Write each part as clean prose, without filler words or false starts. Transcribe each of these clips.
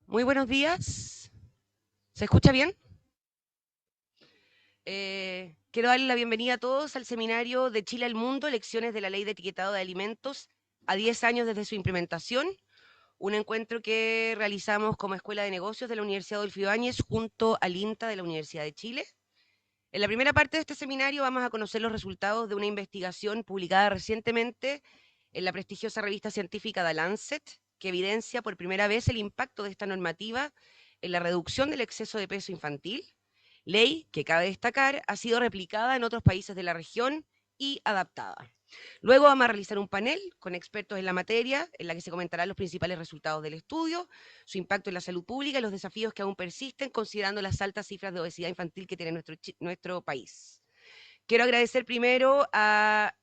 Muy buenos días. ¿Se escucha bien? Quiero darle la bienvenida a todos al seminario de Chile al Mundo, Lecciones de la Ley de Etiquetado de Alimentos a 10 años desde su implementación, un encuentro que realizamos como Escuela de Negocios de la Universidad Adolfo Ibáñez junto al INTA de la Universidad de Chile. En la primera parte de este seminario vamos a conocer los resultados de una investigación publicada recientemente en la prestigiosa revista científica The Lancet, que evidencia por primera vez el impacto de esta normativa en la reducción del exceso de peso infantil, ley que, cabe destacar, ha sido replicada en otros países de la región y adaptada. Luego vamos a realizar un panel con expertos en la materia, en la que se comentarán los principales resultados del estudio, su impacto en la salud pública y los desafíos que aún persisten, considerando las altas cifras de obesidad infantil que tiene nuestro país. Quiero agradecer primero a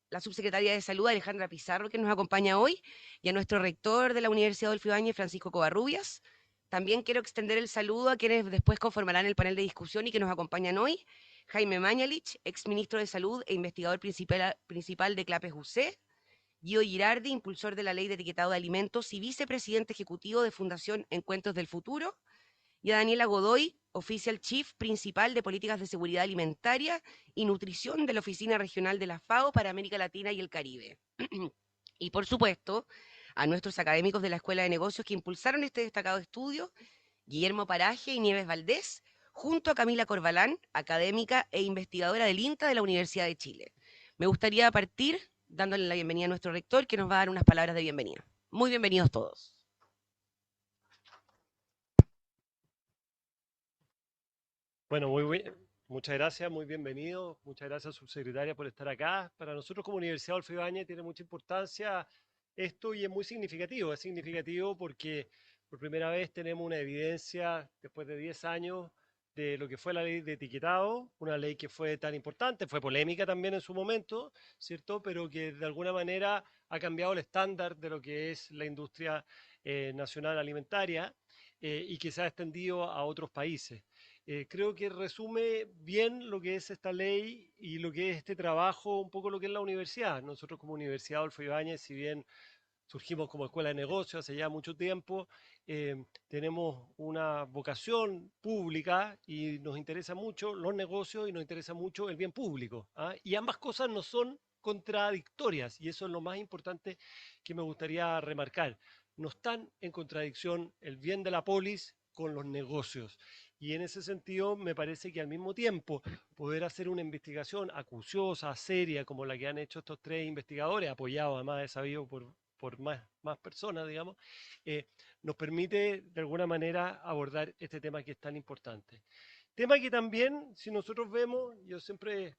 la subsecretaria de Salud, Alejandra Pizarro, que nos acompaña hoy, y a nuestro rector de la Universidad Adolfo Ibáñez, Francisco Covarrubias. También quiero extender el saludo a quienes después conformarán el panel de discusión y que nos acompañan hoy. Jaime Mañalich, exministro de Salud e investigador principal de CLAPES UC. Guido Girardi, impulsor de la Ley de Etiquetado de Alimentos y vicepresidente ejecutivo de Fundación Encuentros del Futuro. Y a Daniela Godoy, Official Chief Principal de Políticas de Seguridad Alimentaria y Nutrición de la Oficina Regional de la FAO para América Latina y el Caribe. Y por supuesto, a nuestros académicos de la Escuela de Negocios que impulsaron este destacado estudio, Guillermo Paraje y Nieves Valdés, junto a Camila Corbalán, académica e investigadora del INTA de la Universidad de Chile. Me gustaría partir dándole la bienvenida a nuestro rector, que nos va a dar unas palabras de bienvenida. Muy bienvenidos todos. Bueno, muchas gracias, muy bienvenido. Muchas gracias, subsecretaria, por estar acá. Para nosotros como Universidad Adolfo Ibáñez tiene mucha importancia esto y es muy significativo. Es significativo porque por primera vez tenemos una evidencia después de 10 años de lo que fue la ley de etiquetado, una ley que fue tan importante, fue polémica también en su momento, ¿cierto? Pero que de alguna manera ha cambiado el estándar de lo que es la industria nacional alimentaria y que se ha extendido a otros países. Creo que resume bien lo que es esta ley y lo que es este trabajo, un poco lo que es la universidad. Nosotros como Universidad Adolfo Ibáñez, si bien surgimos como escuela de negocios hace ya mucho tiempo, tenemos una vocación pública y nos interesa mucho los negocios y nos interesa mucho el bien público, ¿ah? Y ambas cosas no son contradictorias y eso es lo más importante que me gustaría remarcar. No están en contradicción el bien de la polis con los negocios. Y en ese sentido me parece que al mismo tiempo poder hacer una investigación acuciosa, seria, como la que han hecho estos tres investigadores, apoyados además de sabido por más personas, digamos, nos permite de alguna manera abordar este tema que es tan importante. Tema que también, si nosotros vemos, yo siempre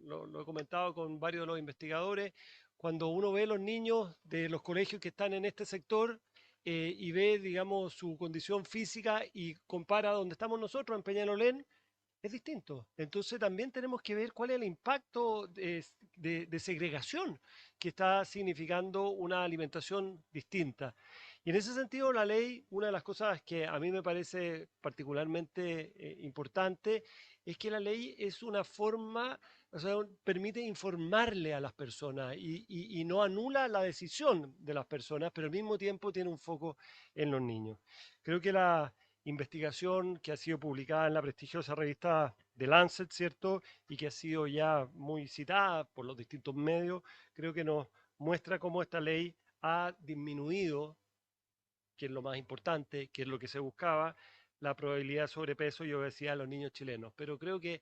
lo he comentado con varios de los investigadores, cuando uno ve los niños de los colegios que están en este sector y ve, digamos, su condición física y compara donde estamos nosotros, en Peñalolén, es distinto. Entonces también tenemos que ver cuál es el impacto de segregación que está significando una alimentación distinta. Y en ese sentido, la ley, una de las cosas que a mí me parece particularmente importante, es que la ley es una forma, o sea, permite informarle a las personas y no anula la decisión de las personas, pero al mismo tiempo tiene un foco en los niños. Creo que la investigación que ha sido publicada en la prestigiosa revista The Lancet, ¿cierto? Y que ha sido ya muy citada por los distintos medios, creo que nos muestra cómo esta ley ha disminuido, que es lo más importante, que es lo que se buscaba, la probabilidad de sobrepeso y obesidad de los niños chilenos. Pero creo que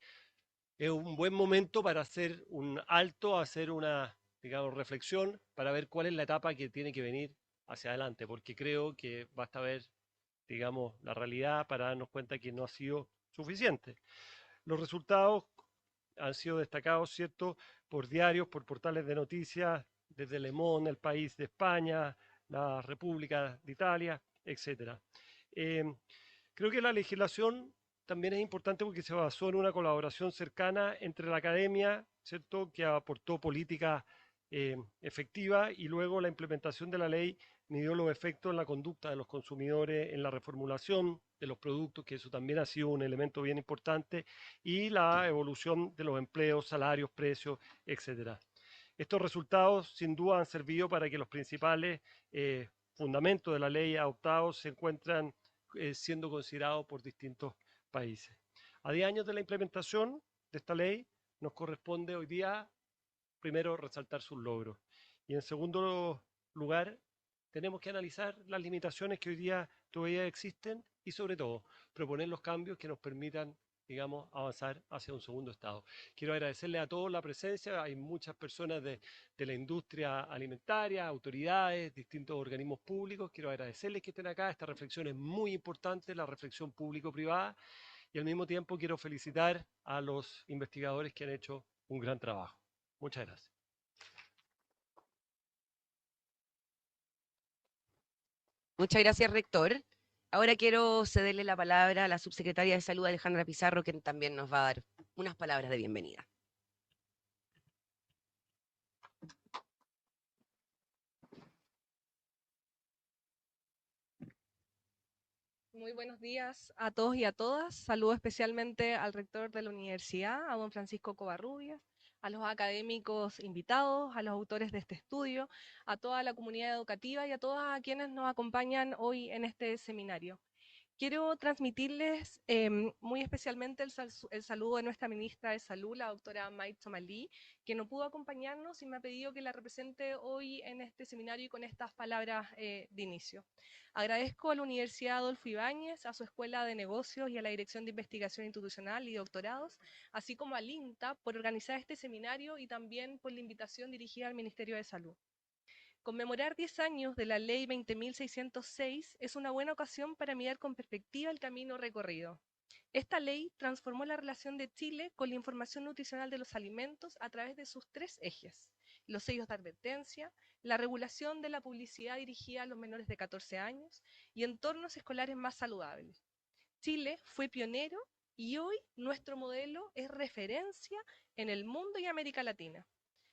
es un buen momento para hacer un alto, hacer una, digamos, reflexión para ver cuál es la etapa que tiene que venir hacia adelante, porque creo que basta ver, digamos, la realidad para darnos cuenta que no ha sido suficiente. Los resultados han sido destacados, ¿cierto?, por diarios, por portales de noticias, desde Le Monde, El País de España, la República de Italia, etcétera. Eh, Creo que la legislación también es importante porque se basó en una colaboración cercana entre la academia, ¿cierto?, que aportó políticas efectiva, y luego la implementación de la ley midió los efectos en la conducta de los consumidores, en la reformulación de los productos, que eso también ha sido un elemento bien importante, y la evolución de los empleos, salarios, precios, etcétera. Estos resultados sin duda han servido para que los principales fundamentos de la ley adoptados se encuentran siendo considerados por distintos países. A 10 años de la implementación de esta ley, nos corresponde hoy día, primero, resaltar sus logros. Y en segundo lugar, tenemos que analizar las limitaciones que hoy día todavía existen y, sobre todo, proponer los cambios que nos permitan, digamos, avanzar hacia un segundo estado. Quiero agradecerle a todos la presencia. Hay muchas personas de la industria alimentaria, autoridades, distintos organismos públicos. Quiero agradecerles que estén acá. Esta reflexión es muy importante, la reflexión público-privada. Y al mismo tiempo quiero felicitar a los investigadores que han hecho un gran trabajo. Muchas gracias. Muchas gracias, rector. Ahora quiero cederle la palabra a la subsecretaria de Salud, Alejandra Pizarro, quien también nos va a dar unas palabras de bienvenida. Muy buenos días a todos y a todas. Saludo especialmente al rector de la universidad, a don Francisco Covarrubias, a los académicos invitados, a los autores de este estudio, a toda la comunidad educativa y a todos a quienes nos acompañan hoy en este seminario. Quiero transmitirles muy especialmente el saludo de nuestra ministra de Salud, la doctora May Somalí, que no pudo acompañarnos y me ha pedido que la represente hoy en este seminario y con estas palabras de inicio. Agradezco a la Universidad Adolfo Ibáñez, a su Escuela de Negocios y a la Dirección de Investigación Institucional y Doctorados, así como al INTA por organizar este seminario y también por la invitación dirigida al Ministerio de Salud. Conmemorar 10 años de la Ley 20.606 es una buena ocasión para mirar con perspectiva el camino recorrido. Esta ley transformó la relación de Chile con la información nutricional de los alimentos a través de sus tres ejes: los sellos de advertencia, la regulación de la publicidad dirigida a los menores de 14 años y entornos escolares más saludables. Chile fue pionero y hoy nuestro modelo es referencia en el mundo y América Latina.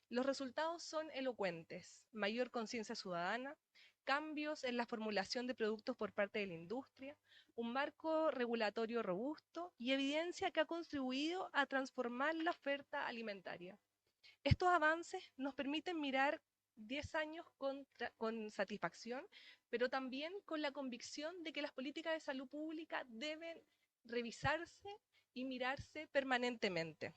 Los resultados son elocuentes: mayor conciencia ciudadana, cambios en la formulación de productos por parte de la industria, un marco regulatorio robusto y evidencia que ha contribuido a transformar la oferta alimentaria. Estos avances nos permiten mirar 10 años con satisfacción, pero también con la convicción de que las políticas de salud pública deben revisarse y mirarse permanentemente.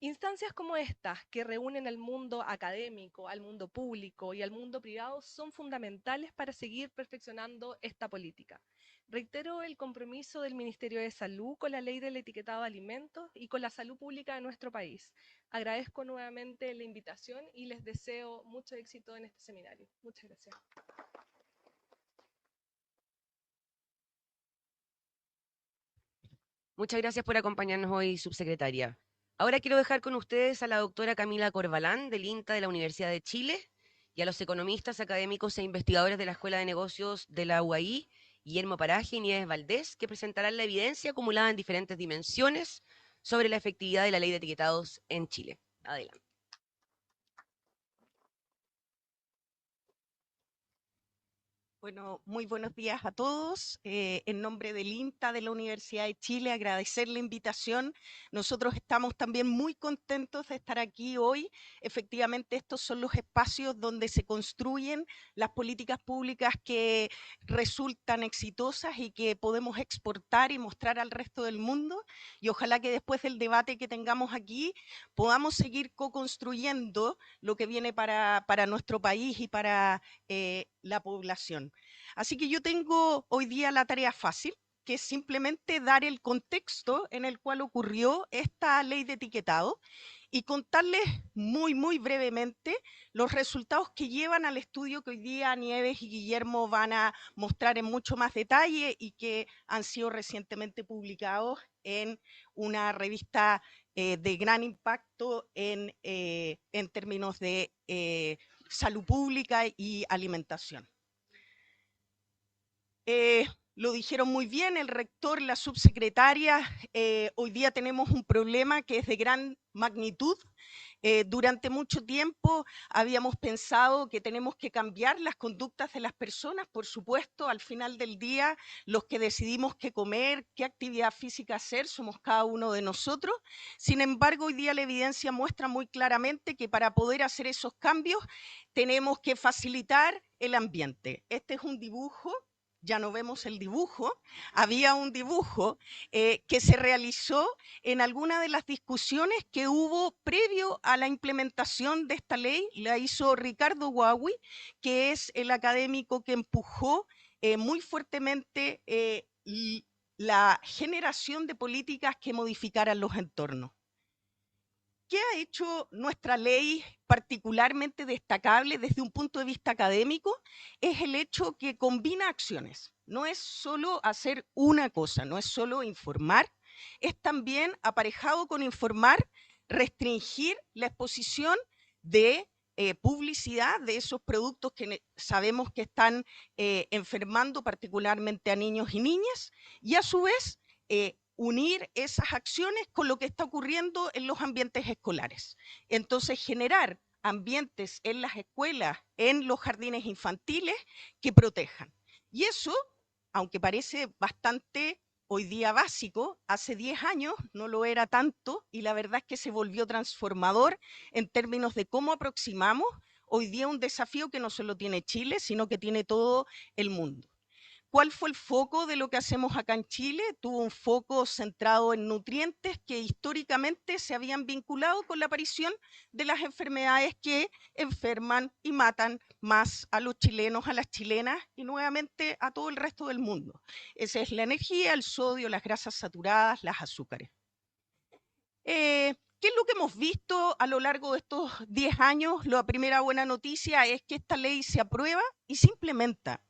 Instancias como estas, que reúnen al mundo académico, al mundo público y al mundo privado, son fundamentales para seguir perfeccionando esta política. Reitero el compromiso del Ministerio de Salud con la ley del etiquetado de alimentos y con la salud pública de nuestro país. Agradezco nuevamente la invitación y les deseo mucho éxito en este seminario. Muchas gracias. Muchas gracias por acompañarnos hoy, subsecretaria. Ahora quiero dejar con ustedes a la doctora Camila Corbalán, del INTA de la Universidad de Chile, y a los economistas, académicos e investigadores de la Escuela de Negocios de la UAI, Guillermo Paraje y Nieves Valdés, que presentarán la evidencia acumulada en diferentes dimensiones sobre la efectividad de la ley de etiquetados en Chile. Adelante. Bueno, muy buenos días a todos. En nombre del INTA de la Universidad de Chile, agradecer la invitación. Nosotros estamos también muy contentos de estar aquí hoy. Efectivamente, estos son los espacios donde se construyen las políticas públicas que resultan exitosas y que podemos exportar y mostrar al resto del mundo. Y ojalá que después del debate que tengamos aquí podamos seguir co-construyendo lo que viene para nuestro país y para la población. Así que yo tengo hoy día la tarea fácil, que es simplemente dar el contexto en el cual ocurrió esta ley de etiquetado y contarles muy brevemente los resultados que llevan al estudio que hoy día Nieves y Guillermo van a mostrar en mucho más detalle y que han sido recientemente publicados en una revista de gran impacto en términos de salud pública y alimentación. lo dijeron muy bien el rector, la subsecretaria. Hoy día tenemos un problema que es de gran magnitud. Durante mucho tiempo habíamos pensado que tenemos que cambiar las conductas de las personas. Por supuesto, al final del día, los que decidimos qué comer, qué actividad física hacer, somos cada uno de nosotros. Sin embargo, hoy día la evidencia muestra muy claramente que para poder hacer esos cambios tenemos que facilitar el ambiente. Este es un dibujo. Ya no vemos el dibujo, había un dibujo que se realizó en alguna de las discusiones que hubo previo a la implementación de esta ley. La hizo Ricardo Guawi, que es el académico que empujó muy fuertemente la generación de políticas que modificaran los entornos. ¿Qué ha hecho nuestra ley particularmente destacable desde un punto de vista académico? Es el hecho que combina acciones. No es solo hacer una cosa, no es solo informar, es también aparejado con informar, restringir la exposición de publicidad de esos productos que sabemos que están enfermando particularmente a niños y niñas, y a su vez unir esas acciones con lo que está ocurriendo en los ambientes escolares. Entonces, generar ambientes en las escuelas, en los jardines infantiles, que protejan. Y eso, aunque parece bastante hoy día básico, hace 10 años no lo era tanto, y la verdad es que se volvió transformador en términos de cómo aproximamos hoy día un desafío que no solo tiene Chile, sino que tiene todo el mundo. ¿Cuál fue el foco de lo que hacemos acá en Chile? Tuvo un foco centrado en nutrientes que históricamente se habían vinculado con la aparición de las enfermedades que enferman y matan más a los chilenos, a las chilenas y nuevamente a todo el resto del mundo. Esa es la energía, el sodio, las grasas saturadas, las azúcares. ¿Qué es lo que hemos visto a lo largo de estos 10 años? La primera buena noticia es que esta ley se aprueba y se implementa.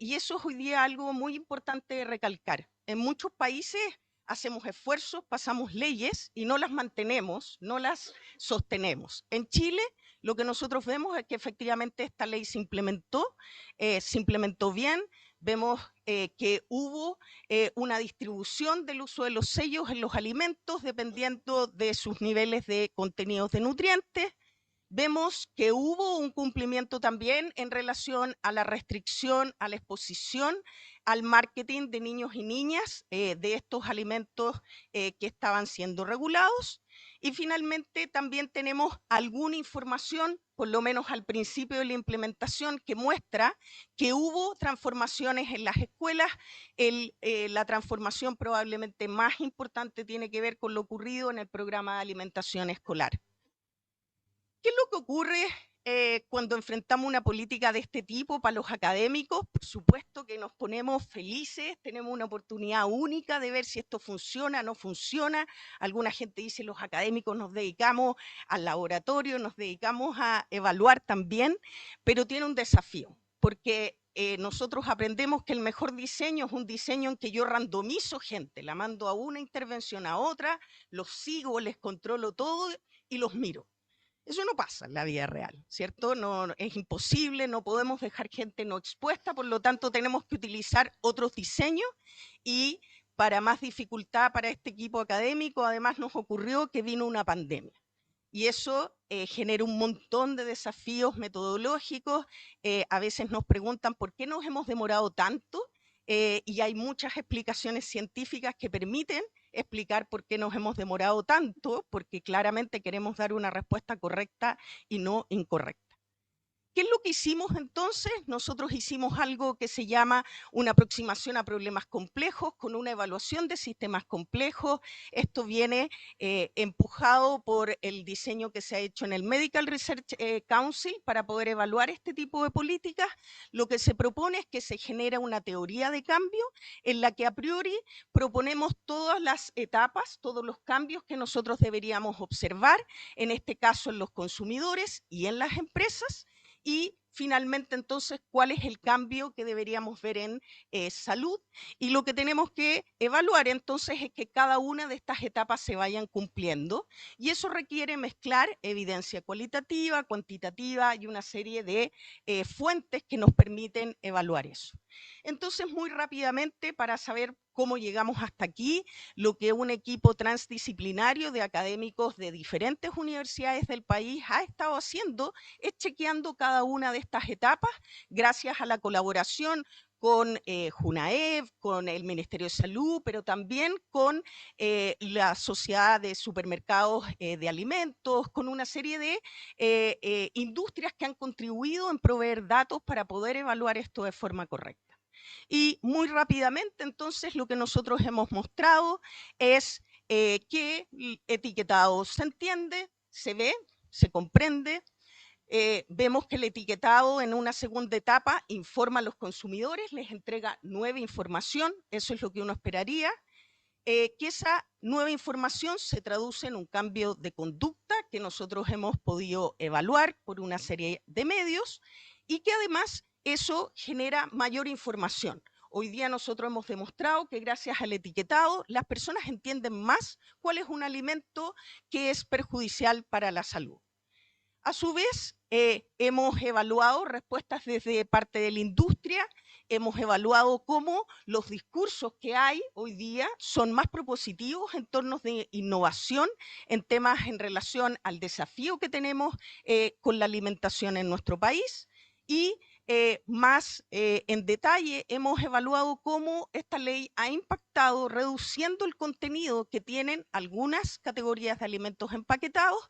Y eso es hoy día algo muy importante de recalcar. En muchos países hacemos esfuerzos, pasamos leyes y no las mantenemos, no las sostenemos. En Chile lo que nosotros vemos es que efectivamente esta ley se implementó bien. Vemos que hubo una distribución del uso de los sellos en los alimentos dependiendo de sus niveles de contenidos de nutrientes. Vemos que hubo un cumplimiento también en relación a la restricción, a la exposición, al marketing de niños y niñas de estos alimentos que estaban siendo regulados. Y finalmente también tenemos alguna información, por lo menos al principio de la implementación, que muestra que hubo transformaciones en las escuelas. La transformación probablemente más importante tiene que ver con lo ocurrido en el programa de alimentación escolar. ¿Qué es lo que ocurre cuando enfrentamos una política de este tipo para los académicos? Por supuesto que nos ponemos felices, tenemos una oportunidad única de ver si esto funciona o no funciona. Alguna gente dice los académicos nos dedicamos al laboratorio, nos dedicamos a evaluar también, pero tiene un desafío, porque nosotros aprendemos que el mejor diseño es un diseño en que yo randomizo gente, la mando a una intervención a otra, los sigo, les controlo todo y los miro. Eso no pasa en la vida real, ¿cierto? No, es imposible, no podemos dejar gente no expuesta, por lo tanto tenemos que utilizar otros diseños y para más dificultad para este equipo académico, además nos ocurrió que vino una pandemia. Y eso genera un montón de desafíos metodológicos. A veces nos preguntan por qué nos hemos demorado tanto y hay muchas explicaciones científicas que permiten explicar por qué nos hemos demorado tanto, porque claramente queremos dar una respuesta correcta y no incorrecta. ¿Qué es lo que hicimos entonces? Nosotros hicimos algo que se llama una aproximación a problemas complejos con una evaluación de sistemas complejos. Esto viene empujado por el diseño que se ha hecho en el Medical Research Council para poder evaluar este tipo de políticas. Lo que se propone es que se genera una teoría de cambio en la que a priori proponemos todas las etapas, todos los cambios que nosotros deberíamos observar, en este caso en los consumidores y en las empresas, y finalmente entonces cuál es el cambio que deberíamos ver en salud. Y lo que tenemos que evaluar entonces es que cada una de estas etapas se vayan cumpliendo, y eso requiere mezclar evidencia cualitativa, cuantitativa y una serie de fuentes que nos permiten evaluar eso. Entonces, muy rápidamente, para saber cómo llegamos hasta aquí, lo que un equipo transdisciplinario de académicos de diferentes universidades del país ha estado haciendo es chequeando cada una de estas etapas gracias a la colaboración con Junaev, con el Ministerio de Salud, pero también con la Sociedad de Supermercados de Alimentos, con una serie de industrias que han contribuido en proveer datos para poder evaluar esto de forma correcta. Y muy rápidamente, entonces, lo que nosotros hemos mostrado es que el etiquetado se entiende, se ve, se comprende. Vemos que el etiquetado en una segunda etapa informa a los consumidores, les entrega nueva información, eso es lo que uno esperaría. Que esa nueva información se traduce en un cambio de conducta que nosotros hemos podido evaluar por una serie de medios, y que además eso genera mayor información. Hoy día nosotros hemos demostrado que gracias al etiquetado las personas entienden más cuál es un alimento que es perjudicial para la salud. A su vez, hemos evaluado respuestas desde parte de la industria, hemos evaluado cómo los discursos que hay hoy día son más propositivos en torno de innovación en temas en relación al desafío que tenemos con la alimentación en nuestro país, y más en detalle hemos evaluado cómo esta ley ha impactado reduciendo el contenido que tienen algunas categorías de alimentos empaquetados,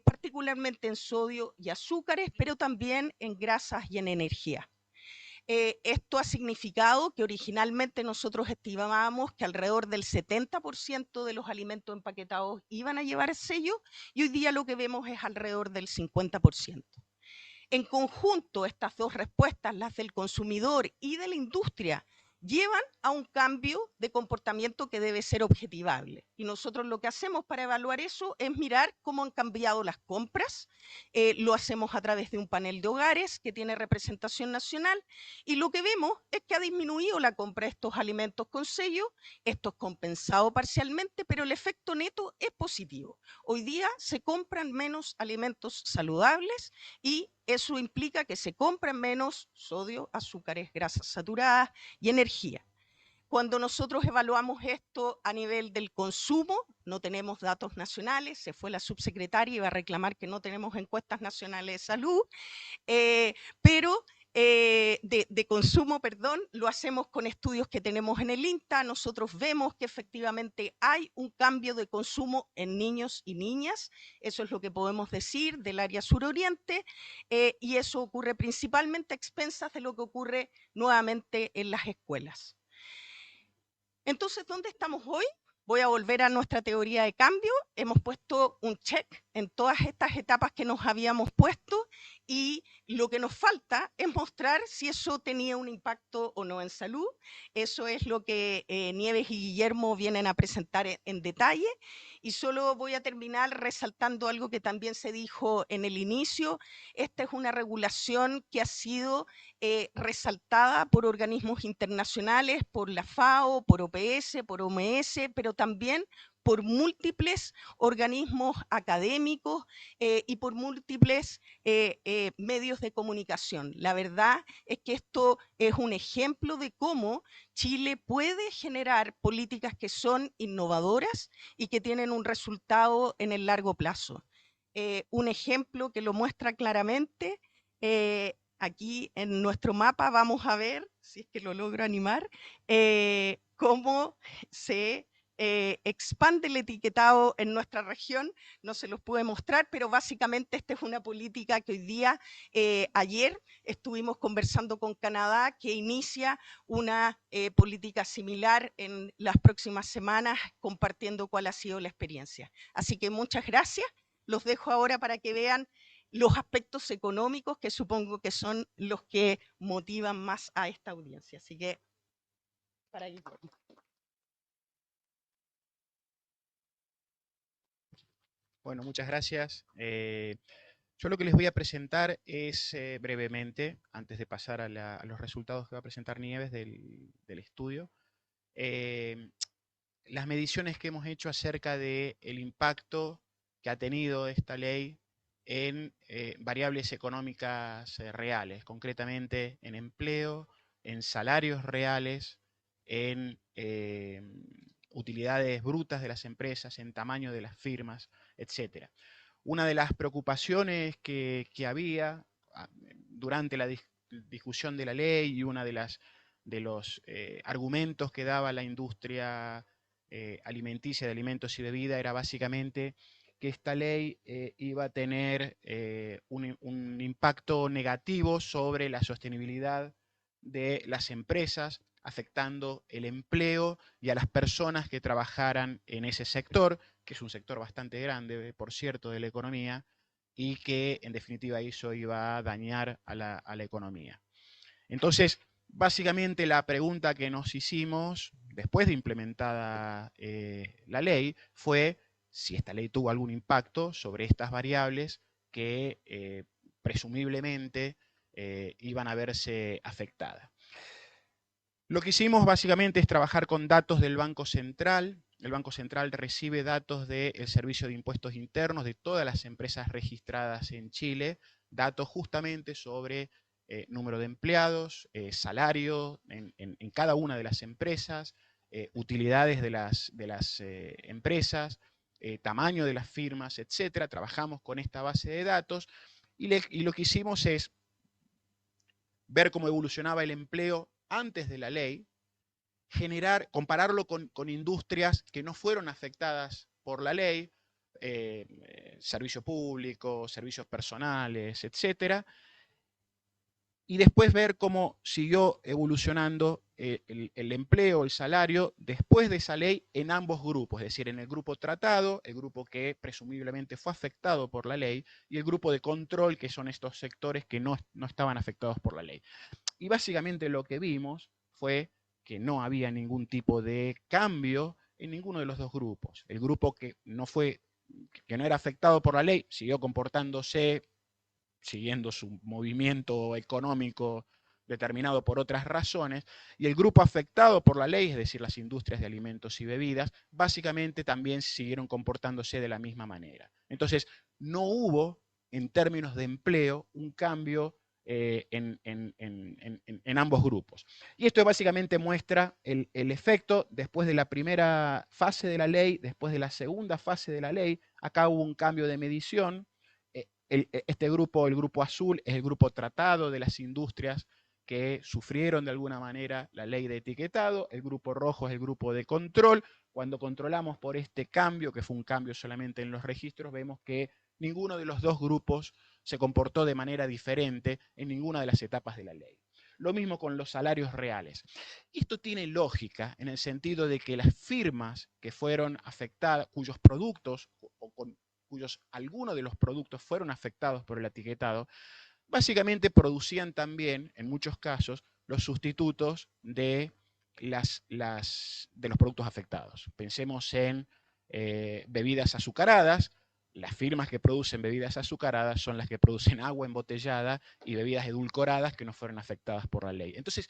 particularmente en sodio y azúcares, pero también en grasas y en energía. Esto ha significado que originalmente nosotros estimábamos que alrededor del 70% de los alimentos empaquetados iban a llevar sello, y hoy día lo que vemos es alrededor del 50%. En conjunto, estas dos respuestas, las del consumidor y de la industria, llevan a un cambio de comportamiento que debe ser objetivable. Y nosotros lo que hacemos para evaluar eso es mirar cómo han cambiado las compras. Lo hacemos a través de un panel de hogares que tiene representación nacional, y lo que vemos es que ha disminuido la compra de estos alimentos con sello. Esto es compensado parcialmente, pero el efecto neto es positivo. Hoy día se compran menos alimentos saludables, y eso implica que se compran menos sodio, azúcares, grasas saturadas y energía. Cuando nosotros evaluamos esto a nivel del consumo, no tenemos datos nacionales, se fue la subsecretaria y va a reclamar que no tenemos encuestas nacionales de salud, pero de consumo, perdón, lo hacemos con estudios que tenemos en el INTA. Nosotros vemos que efectivamente hay un cambio de consumo en niños y niñas, eso es lo que podemos decir del área suroriente, y eso ocurre principalmente a expensas de lo que ocurre nuevamente en las escuelas. Entonces, ¿dónde estamos hoy? Voy a volver a nuestra teoría de cambio. Hemos puesto un check en todas estas etapas que nos habíamos puesto, y lo que nos falta es mostrar si eso tenía un impacto o no en salud. Eso es lo que Nieves y Guillermo vienen a presentar en detalle, y solo voy a terminar resaltando algo que también se dijo en el inicio. Esta es una regulación que ha sido resaltada por organismos internacionales, por la FAO, por OPS, por OMS, pero también por múltiples organismos académicos y por múltiples medios de comunicación. La verdad es que esto es un ejemplo de cómo Chile puede generar políticas que son innovadoras y que tienen un resultado en el largo plazo. Un ejemplo que lo muestra claramente, aquí en nuestro mapa vamos a ver, si es que lo logro animar, cómo se expande el etiquetado en nuestra región. No se los pude mostrar, pero básicamente esta es una política que hoy día, ayer estuvimos conversando con Canadá, que inicia una política similar en las próximas semanas, compartiendo cuál ha sido la experiencia. Así que muchas gracias. Los dejo ahora para que vean los aspectos económicos, que supongo que son los que motivan más a esta audiencia. Así que, para ir. Bueno, muchas gracias. Yo lo que les voy a presentar es brevemente, antes de pasar a los resultados que va a presentar Nieves del estudio, eh, las mediciones que hemos hecho acerca del impacto que ha tenido esta ley en variables económicas reales, concretamente en empleo, en salarios reales, en utilidades brutas de las empresas, en tamaño de las firmas, etcétera. Una de las preocupaciones que había durante la discusión de la ley y una de los argumentos que daba la industria alimenticia de alimentos y bebida era básicamente que esta ley iba a tener un impacto negativo sobre la sostenibilidad de las empresas, afectando el empleo y a las personas que trabajaran en ese sector, que es un sector bastante grande, por cierto, de la economía, y que en definitiva eso iba a dañar a la economía. Entonces, básicamente la pregunta que nos hicimos después de implementada la ley fue si esta ley tuvo algún impacto sobre estas variables que presumiblemente iban a verse afectadas. Lo que hicimos básicamente es trabajar con datos del Banco Central. El Banco Central recibe datos del Servicio de Impuestos Internos de todas las empresas registradas en Chile, datos justamente sobre número de empleados, salario en cada una de las empresas, utilidades de las empresas, tamaño de las firmas, etcétera. Trabajamos con esta base de datos y lo que hicimos es ver cómo evolucionaba el empleo antes de la ley, compararlo con industrias que no fueron afectadas por la ley, servicio público, servicios personales, etcétera, y después ver cómo siguió evolucionando el empleo, el salario, después de esa ley en ambos grupos, es decir, en el grupo tratado, el grupo que presumiblemente fue afectado por la ley, y el grupo de control, que son estos sectores que no estaban afectados por la ley. Y básicamente lo que vimos fue que no había ningún tipo de cambio en ninguno de los dos grupos. El grupo que no era afectado por la ley siguió comportándose siguiendo su movimiento económico determinado por otras razones, y el grupo afectado por la ley, es decir, las industrias de alimentos y bebidas, básicamente también siguieron comportándose de la misma manera. Entonces, no hubo, en términos de empleo, un cambio en ambos grupos. Y esto básicamente muestra el efecto después de la primera fase de la ley, después de la segunda fase de la ley. Acá hubo un cambio de medición. Este grupo, el grupo azul, es el grupo tratado de las industrias que sufrieron de alguna manera la ley de etiquetado. El grupo rojo es el grupo de control. Cuando controlamos por este cambio, que fue un cambio solamente en los registros, vemos que ninguno de los dos grupos se comportó de manera diferente en ninguna de las etapas de la ley. Lo mismo con los salarios reales. Esto tiene lógica en el sentido de que las firmas que fueron afectadas, cuyos productos algunos de los productos fueron afectados por el etiquetado, básicamente producían también, en muchos casos, los sustitutos de los productos afectados. Pensemos en bebidas azucaradas. Las firmas que producen bebidas azucaradas son las que producen agua embotellada y bebidas edulcoradas que no fueron afectadas por la ley. Entonces,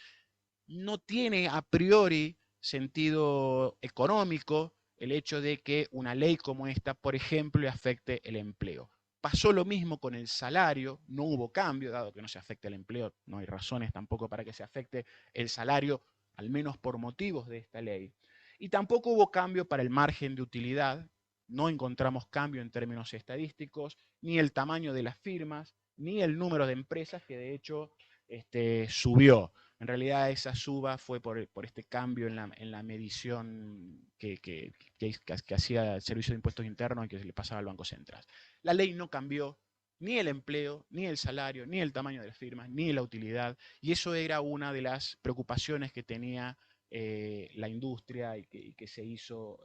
no tiene a priori sentido económico el hecho de que una ley como esta, por ejemplo, le afecte el empleo. Pasó lo mismo con el salario, no hubo cambio, dado que no se afecta el empleo, no hay razones tampoco para que se afecte el salario, al menos por motivos de esta ley. Y tampoco hubo cambio para el margen de utilidad, no encontramos cambio en términos estadísticos, ni el tamaño de las firmas, ni el número de empresas, que de hecho subió. En realidad esa suba fue por este cambio en la medición que hacía el Servicio de Impuestos Internos y que se le pasaba al Banco Central. La ley no cambió ni el empleo, ni el salario, ni el tamaño de las firmas, ni la utilidad, y eso era una de las preocupaciones que tenía la industria y que se hizo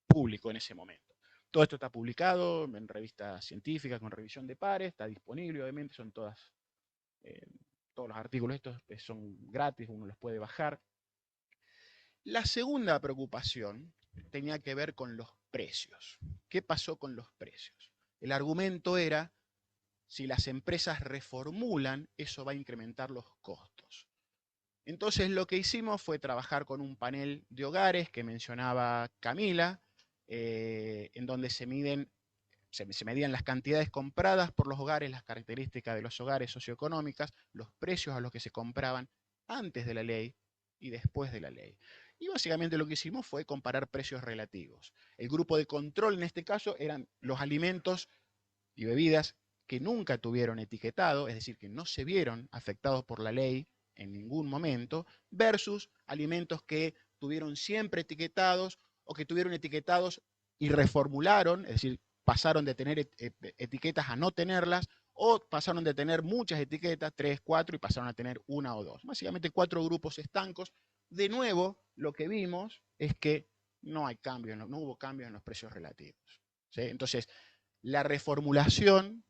público en ese momento. Todo esto está publicado en revistas científicas con revisión de pares, está disponible, obviamente, son todos los artículos estos son gratis, uno los puede bajar. La segunda preocupación tenía que ver con los precios. ¿Qué pasó con los precios? El argumento era si las empresas reformulan, eso va a incrementar los costos. Entonces lo que hicimos fue trabajar con un panel de hogares que mencionaba Camila, en donde se medían las cantidades compradas por los hogares, las características de los hogares socioeconómicas, los precios a los que se compraban antes de la ley y después de la ley. Y básicamente lo que hicimos fue comparar precios relativos. El grupo de control en este caso eran los alimentos y bebidas que nunca tuvieron etiquetado, es decir, que no se vieron afectados por la ley en ningún momento, versus alimentos que tuvieron siempre etiquetados o que tuvieron etiquetados y reformularon, es decir, pasaron de tener etiquetas a no tenerlas, o pasaron de tener muchas etiquetas, 3, 4, y pasaron a tener una o dos. Básicamente 4 grupos estancos. De nuevo, lo que vimos es que no hay cambio, no hubo cambios en los precios relativos. ¿Sí? Entonces, la reformulación,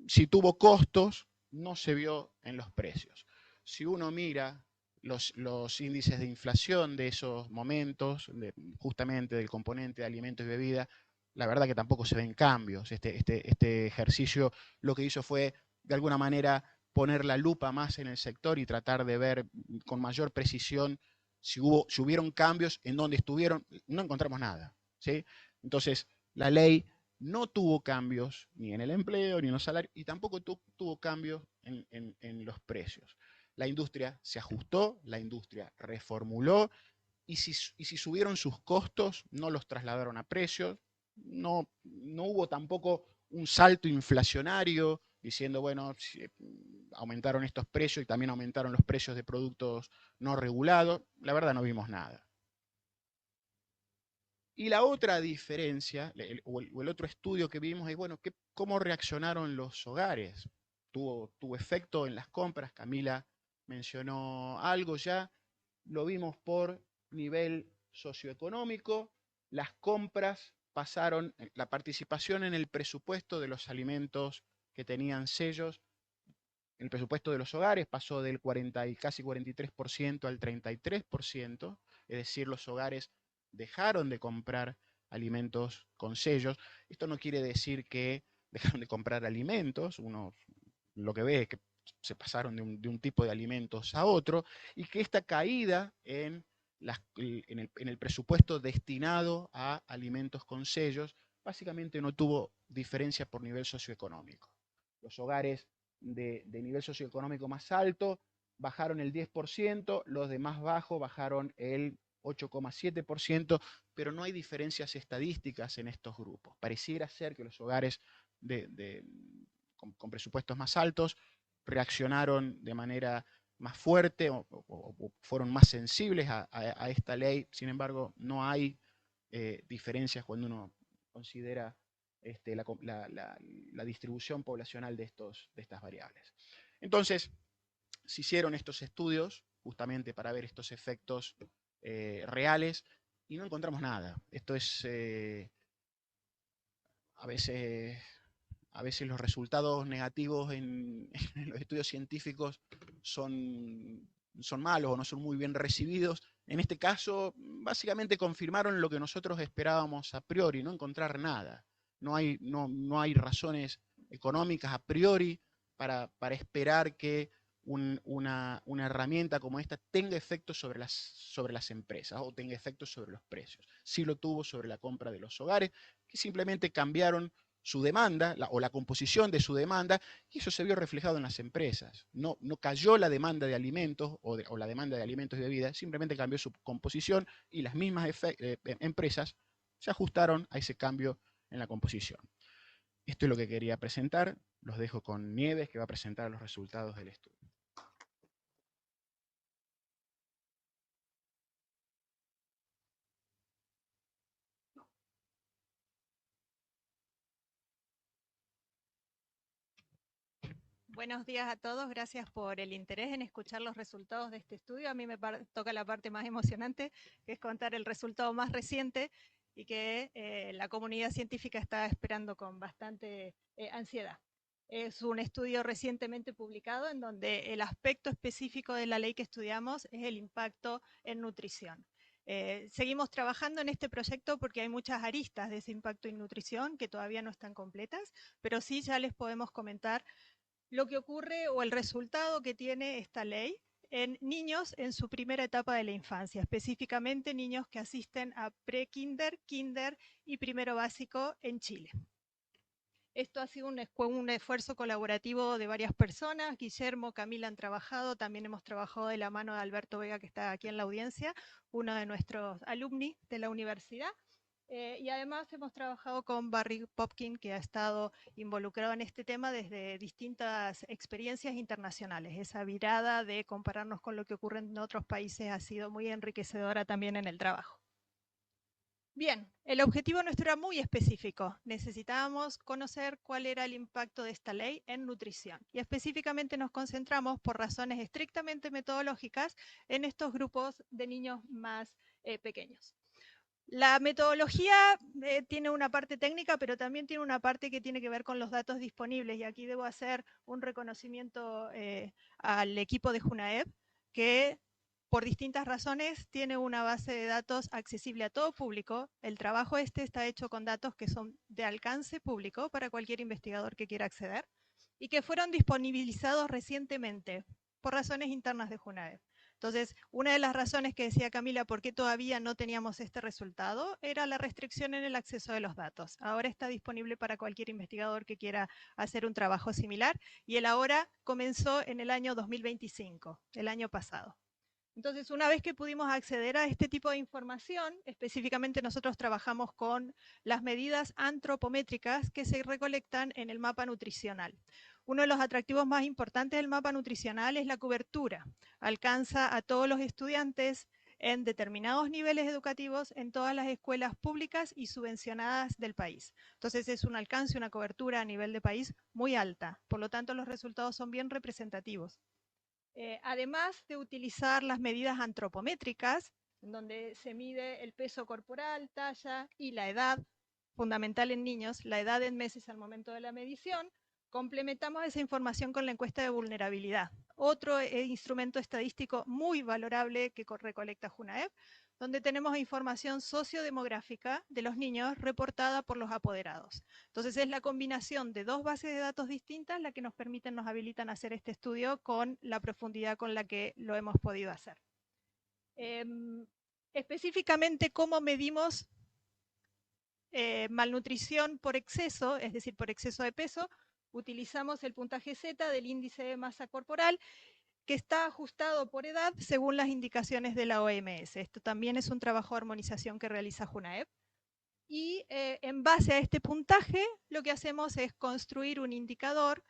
si tuvo costos, no se vio en los precios. Si uno mira los índices de inflación de esos momentos, justamente del componente de alimentos y bebidas, la verdad que tampoco se ven cambios. Este ejercicio lo que hizo fue, de alguna manera, poner la lupa más en el sector y tratar de ver con mayor precisión si hubieron cambios, en dónde estuvieron. No encontramos nada, ¿sí? Entonces, la ley no tuvo cambios ni en el empleo, ni en los salarios, y tampoco tuvo cambios en los precios. La industria se ajustó, la industria reformuló, y si subieron sus costos, no los trasladaron a precios, no hubo tampoco un salto inflacionario diciendo, bueno, aumentaron estos precios y también aumentaron los precios de productos no regulados. La verdad no vimos nada. Y la otra diferencia, o el otro estudio que vimos es, bueno, ¿cómo reaccionaron los hogares? ¿Tuvo efecto en las compras? Camila mencionó algo ya. Lo vimos por nivel socioeconómico. Las compras pasaron, la participación en el presupuesto de los alimentos que tenían sellos, el presupuesto de los hogares pasó del 40 y casi 43% al 33%, es decir, los hogares dejaron de comprar alimentos con sellos. Esto no quiere decir que dejaron de comprar alimentos, uno lo que ve es que se pasaron de un tipo de alimentos a otro, y que esta caída en el presupuesto destinado a alimentos con sellos básicamente no tuvo diferencia por nivel socioeconómico. Los hogares de nivel socioeconómico más alto bajaron el 10%, los de más bajo bajaron el 8,7%, pero no hay diferencias estadísticas en estos grupos. Pareciera ser que los hogares con presupuestos más altos reaccionaron de manera más fuerte o fueron más sensibles a esta ley. Sin embargo, no hay diferencias cuando uno considera la distribución poblacional de estas variables. Entonces, se hicieron estos estudios justamente para ver estos efectos reales y no encontramos nada. Esto es a veces los resultados negativos en los estudios científicos son malos o no son muy bien recibidos. En este caso, básicamente confirmaron lo que nosotros esperábamos a priori, no encontrar nada. No hay razones económicas a priori para esperar que una herramienta como esta tenga efectos sobre las empresas o tenga efectos sobre los precios. Sí lo tuvo sobre la compra de los hogares, que simplemente cambiaron su demanda o la composición de su demanda, y eso se vio reflejado en las empresas. No cayó la demanda de alimentos o la demanda de alimentos y bebidas, simplemente cambió su composición y las mismas empresas se ajustaron a ese cambio en la composición. Esto es lo que quería presentar. Los dejo con Nieves, que va a presentar los resultados del estudio. Buenos días a todos, gracias por el interés en escuchar los resultados de este estudio. A mí me toca la parte más emocionante, que es contar el resultado más reciente y que la comunidad científica está esperando con bastante ansiedad. Es un estudio recientemente publicado en donde el aspecto específico de la ley que estudiamos es el impacto en nutrición. Seguimos trabajando en este proyecto porque hay muchas aristas de ese impacto en nutrición que todavía no están completas, pero sí ya les podemos comentar lo que ocurre o el resultado que tiene esta ley en niños en su primera etapa de la infancia, específicamente niños que asisten a pre-kinder, kinder y primero básico en Chile. Esto ha sido un esfuerzo colaborativo de varias personas. Guillermo, Camila han trabajado, también hemos trabajado de la mano de Alberto Vega, que está aquí en la audiencia, uno de nuestros alumni de la universidad. Y además hemos trabajado con Barry Popkin, que ha estado involucrado en este tema desde distintas experiencias internacionales. Esa mirada de compararnos con lo que ocurre en otros países ha sido muy enriquecedora también en el trabajo. Bien, el objetivo nuestro era muy específico. Necesitábamos conocer cuál era el impacto de esta ley en nutrición. Y específicamente nos concentramos, por razones estrictamente metodológicas, en estos grupos de niños más pequeños. La metodología tiene una parte técnica, pero también tiene una parte que tiene que ver con los datos disponibles. Y aquí debo hacer un reconocimiento al equipo de Junaep, que por distintas razones tiene una base de datos accesible a todo público. El trabajo está hecho con datos que son de alcance público para cualquier investigador que quiera acceder y que fueron disponibilizados recientemente por razones internas de Junaep. Entonces, una de las razones que decía Camila por qué todavía no teníamos este resultado era la restricción en el acceso de los datos. Ahora está disponible para cualquier investigador que quiera hacer un trabajo similar y el ahora comenzó en el año 2025, el año pasado. Entonces, una vez que pudimos acceder a este tipo de información, específicamente nosotros trabajamos con las medidas antropométricas que se recolectan en el mapa nutricional. Uno de los atractivos más importantes del mapa nutricional es la cobertura. Alcanza a todos los estudiantes en determinados niveles educativos en todas las escuelas públicas y subvencionadas del país. Entonces es un alcance, una cobertura a nivel de país muy alta. Por lo tanto, los resultados son bien representativos. Además de utilizar las medidas antropométricas, en donde se mide el peso corporal, talla y la edad, fundamental en niños, la edad en meses al momento de la medición, complementamos esa información con la encuesta de vulnerabilidad, otro instrumento estadístico muy valorable que recolecta Junaep, donde tenemos información sociodemográfica de los niños reportada por los apoderados. Entonces es la combinación de dos bases de datos distintas la que nos permiten, nos habilitan a hacer este estudio con la profundidad con la que lo hemos podido hacer. Específicamente, ¿cómo medimos malnutrición por exceso, es decir, por exceso de peso? Utilizamos el puntaje Z del índice de masa corporal, que está ajustado por edad según las indicaciones de la OMS. Esto también es un trabajo de armonización que realiza Junaep. Y en base a este puntaje, lo que hacemos es construir un indicador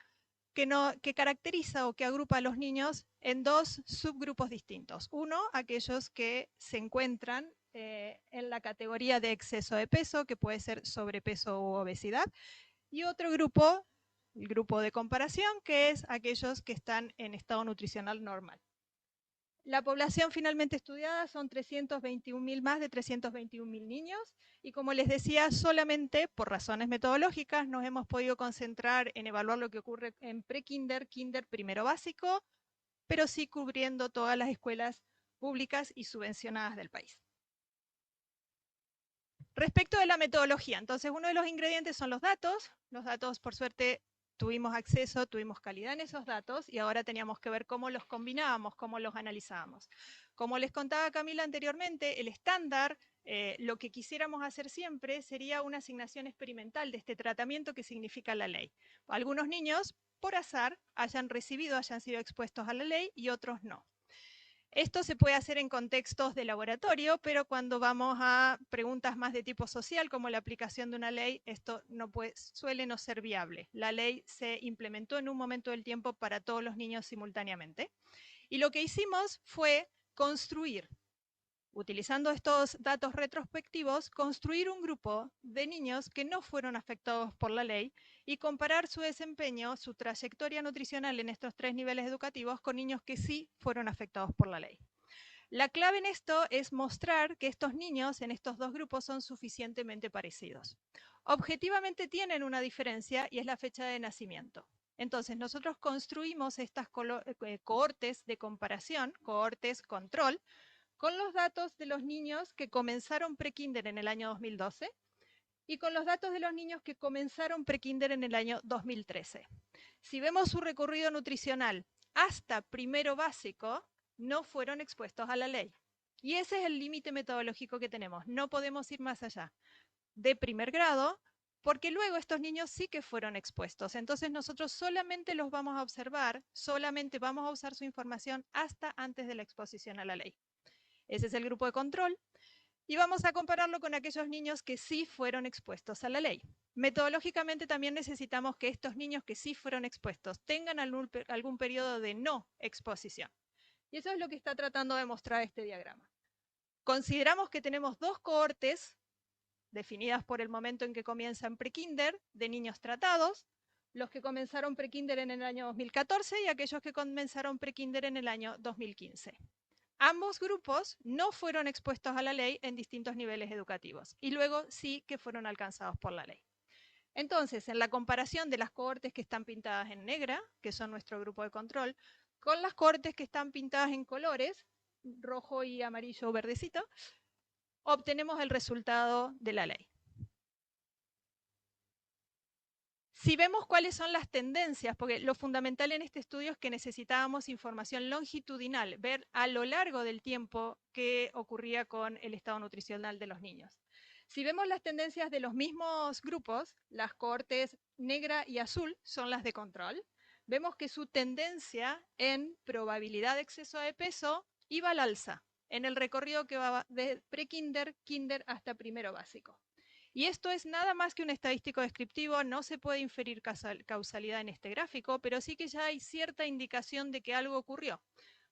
que caracteriza o que agrupa a los niños en dos subgrupos distintos. Uno, aquellos que se encuentran en la categoría de exceso de peso, que puede ser sobrepeso u obesidad, y otro grupo, el grupo de comparación, que es aquellos que están en estado nutricional normal. La población finalmente estudiada son 321.000, más de 321.000 niños, y como les decía, solamente por razones metodológicas nos hemos podido concentrar en evaluar lo que ocurre en pre-kinder, kinder, primero básico, pero sí cubriendo todas las escuelas públicas y subvencionadas del país. Respecto de la metodología, entonces uno de los ingredientes son los datos. Los datos, por suerte, tuvimos acceso, tuvimos calidad en esos datos y ahora teníamos que ver cómo los combinábamos, cómo los analizábamos. Como les contaba Camila anteriormente, el estándar, lo que quisiéramos hacer siempre sería una asignación experimental de este tratamiento que significa la ley. Algunos niños, por azar, hayan sido expuestos a la ley y otros no. Esto se puede hacer en contextos de laboratorio, pero cuando vamos a preguntas más de tipo social, como la aplicación de una ley, esto suele no ser viable. La ley se implementó en un momento del tiempo para todos los niños simultáneamente. Y lo que hicimos fue construir, utilizando estos datos retrospectivos, construir un grupo de niños que no fueron afectados por la ley y comparar su desempeño, su trayectoria nutricional en estos tres niveles educativos con niños que sí fueron afectados por la ley. La clave en esto es mostrar que estos niños en estos dos grupos son suficientemente parecidos. Objetivamente tienen una diferencia y es la fecha de nacimiento. Entonces nosotros construimos estas cohortes de comparación, cohortes control, con los datos de los niños que comenzaron prekinder en el año 2012 y con los datos de los niños que comenzaron prekinder en el año 2013. Si vemos su recorrido nutricional hasta primero básico, no fueron expuestos a la ley. Y ese es el límite metodológico que tenemos. No podemos ir más allá de primer grado, porque luego estos niños sí que fueron expuestos. Entonces nosotros solamente los vamos a observar, solamente vamos a usar su información hasta antes de la exposición a la ley. Ese es el grupo de control. Y vamos a compararlo con aquellos niños que sí fueron expuestos a la ley. Metodológicamente también necesitamos que estos niños que sí fueron expuestos tengan algún periodo de no exposición. Y eso es lo que está tratando de mostrar este diagrama. Consideramos que tenemos dos cohortes definidas por el momento en que comienzan prekinder, de niños tratados, los que comenzaron prekinder en el año 2014 y aquellos que comenzaron prekinder en el año 2015. Ambos grupos no fueron expuestos a la ley en distintos niveles educativos y luego sí que fueron alcanzados por la ley. Entonces, en la comparación de las cohortes que están pintadas en negra, que son nuestro grupo de control, con las cohortes que están pintadas en colores, rojo y amarillo o verdecito, obtenemos el resultado de la ley. Si vemos cuáles son las tendencias, porque lo fundamental en este estudio es que necesitábamos información longitudinal, ver a lo largo del tiempo qué ocurría con el estado nutricional de los niños. Si vemos las tendencias de los mismos grupos, las cohortes negra y azul son las de control, vemos que su tendencia en probabilidad de exceso de peso iba al alza, en el recorrido que va de prekinder, kinder hasta primero básico. Y esto es nada más que un estadístico descriptivo, no se puede inferir causalidad en este gráfico, pero sí que ya hay cierta indicación de que algo ocurrió,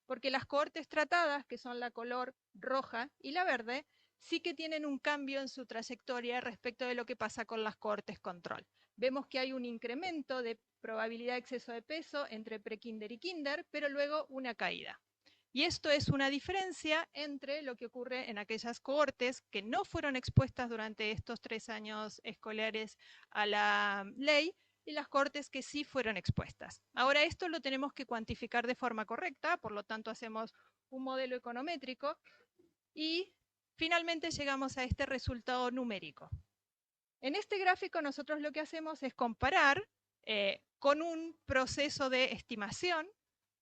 porque las cohortes tratadas, que son la color roja y la verde, sí que tienen un cambio en su trayectoria respecto de lo que pasa con las cohortes control. Vemos que hay un incremento de probabilidad de exceso de peso entre prekinder y kinder, pero luego una caída. Y esto es una diferencia entre lo que ocurre en aquellas cohortes que no fueron expuestas durante estos 3 años escolares a la ley y las cohortes que sí fueron expuestas. Ahora esto lo tenemos que cuantificar de forma correcta, por lo tanto hacemos un modelo econométrico y finalmente llegamos a este resultado numérico. En este gráfico nosotros lo que hacemos es comparar con un proceso de estimación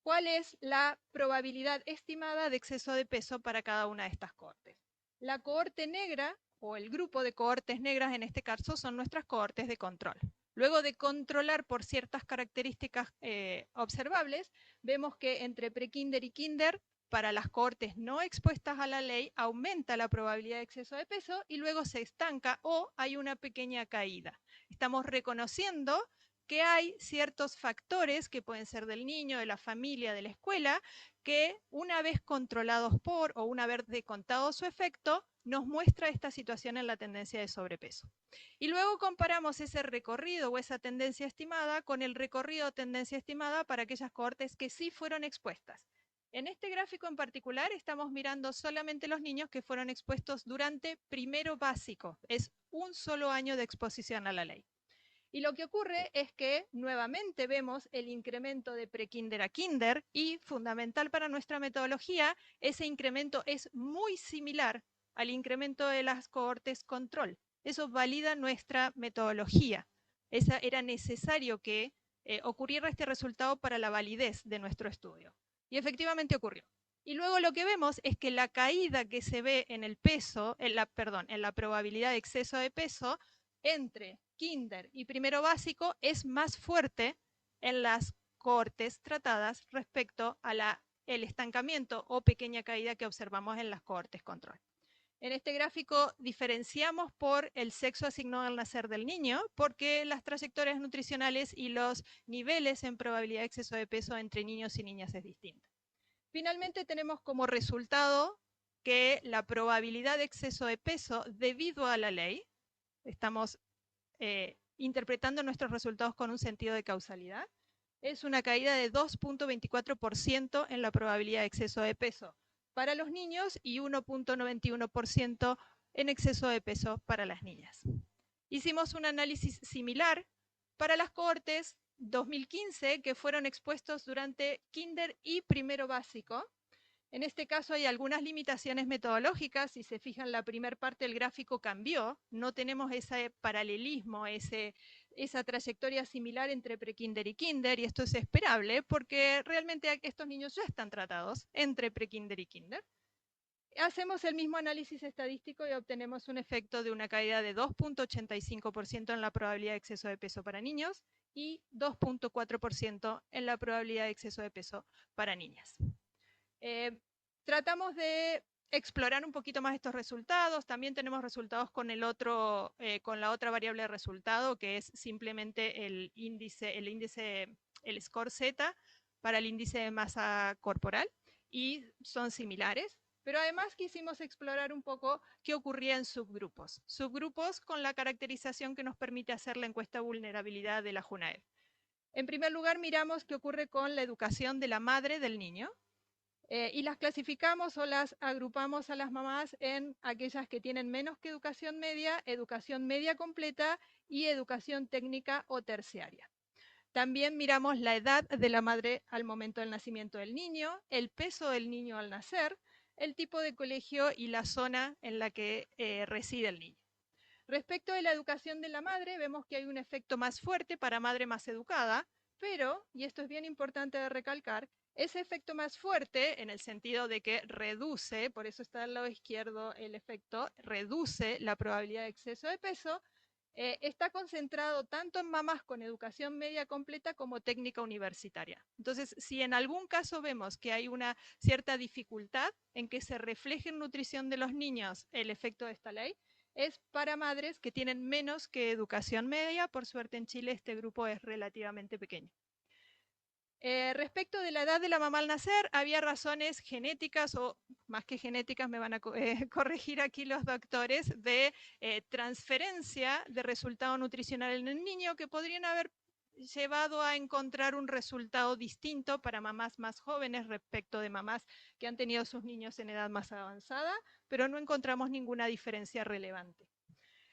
cuál es la probabilidad estimada de exceso de peso para cada una de estas cohortes. La cohorte negra, o el grupo de cohortes negras en este caso, son nuestras cohortes de control. Luego de controlar por ciertas características observables, vemos que entre prekinder y kinder, para las cohortes no expuestas a la ley, aumenta la probabilidad de exceso de peso y luego se estanca o hay una pequeña caída. Estamos reconociendo que hay ciertos factores que pueden ser del niño, de la familia, de la escuela, que una vez controlados por o una vez decontado su efecto, nos muestra esta situación en la tendencia de sobrepeso. Y luego comparamos ese recorrido o esa tendencia estimada con el recorrido o tendencia estimada para aquellas cohortes que sí fueron expuestas. En este gráfico en particular estamos mirando solamente los niños que fueron expuestos durante primero básico. Es un solo año de exposición a la ley. Y lo que ocurre es que nuevamente vemos el incremento de prekinder a kinder y, fundamental para nuestra metodología, ese incremento es muy similar al incremento de las cohortes control. Eso valida nuestra metodología. Era necesario que ocurriera este resultado para la validez de nuestro estudio. Y efectivamente ocurrió. Y luego lo que vemos es que la caída que se ve en el peso, en la probabilidad de exceso de peso, entre kinder y primero básico es más fuerte en las cohortes tratadas respecto a el estancamiento o pequeña caída que observamos en las cohortes control. En este gráfico diferenciamos por el sexo asignado al nacer del niño, porque las trayectorias nutricionales y los niveles en probabilidad de exceso de peso entre niños y niñas es distinta. Finalmente tenemos como resultado que la probabilidad de exceso de peso debido a la ley, estamos interpretando nuestros resultados con un sentido de causalidad, es una caída de 2.24% en la probabilidad de exceso de peso para los niños y 1.91% en exceso de peso para las niñas. Hicimos un análisis similar para las cohortes 2015 que fueron expuestos durante kinder y primero básico En este caso hay algunas limitaciones metodológicas. Si se fijan, la primera parte del gráfico cambió. No tenemos ese paralelismo, esa trayectoria similar entre prekinder y kinder, y esto es esperable porque realmente estos niños ya están tratados entre prekinder y kinder. Hacemos el mismo análisis estadístico y obtenemos un efecto de una caída de 2.85% en la probabilidad de exceso de peso para niños y 2.4% en la probabilidad de exceso de peso para niñas. Tratamos de explorar un poquito más estos resultados. También tenemos resultados con la otra variable de resultado, que es simplemente el score Z para el índice de masa corporal, y son similares. Pero además quisimos explorar un poco qué ocurría en subgrupos. Subgrupos con la caracterización que nos permite hacer la encuesta de vulnerabilidad de la JUNAED. En primer lugar, miramos qué ocurre con la educación de la madre del niño. Y las clasificamos o las agrupamos a las mamás en aquellas que tienen menos que educación media completa y educación técnica o terciaria. También miramos la edad de la madre al momento del nacimiento del niño, el peso del niño al nacer, el tipo de colegio y la zona en la que reside el niño. Respecto de la educación de la madre, vemos que hay un efecto más fuerte para madre más educada, pero, y esto es bien importante de recalcar, ese efecto más fuerte, en el sentido de que reduce, por eso está al lado izquierdo el efecto, reduce la probabilidad de exceso de peso, está concentrado tanto en mamás con educación media completa como técnica universitaria. Entonces, si en algún caso vemos que hay una cierta dificultad en que se refleje en nutrición de los niños el efecto de esta ley, es para madres que tienen menos que educación media. Por suerte en Chile este grupo es relativamente pequeño. Respecto de la edad de la mamá al nacer, había razones genéticas, o más que genéticas, me van a corregir aquí los doctores, de transferencia de resultado nutricional en el niño que podrían haber llevado a encontrar un resultado distinto para mamás más jóvenes respecto de mamás que han tenido sus niños en edad más avanzada, pero no encontramos ninguna diferencia relevante.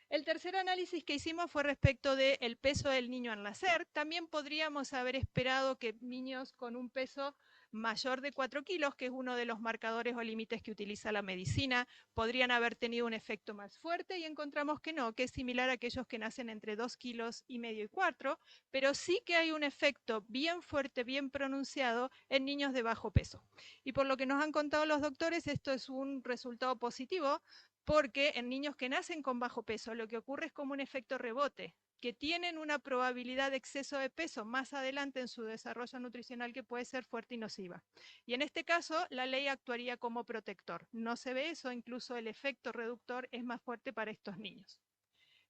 El tercer análisis que hicimos fue respecto del peso del niño al nacer. También podríamos haber esperado que niños con un peso mayor de 4 kilos, que es uno de los marcadores o límites que utiliza la medicina, podrían haber tenido un efecto más fuerte, y encontramos que no, que es similar a aquellos que nacen entre 2,5 kilos y 4, pero sí que hay un efecto bien fuerte, bien pronunciado en niños de bajo peso. Y por lo que nos han contado los doctores, esto es un resultado positivo, porque en niños que nacen con bajo peso lo que ocurre es como un efecto rebote, que tienen una probabilidad de exceso de peso más adelante en su desarrollo nutricional que puede ser fuerte y nociva. Y en este caso la ley actuaría como protector. No se ve eso, incluso el efecto reductor es más fuerte para estos niños.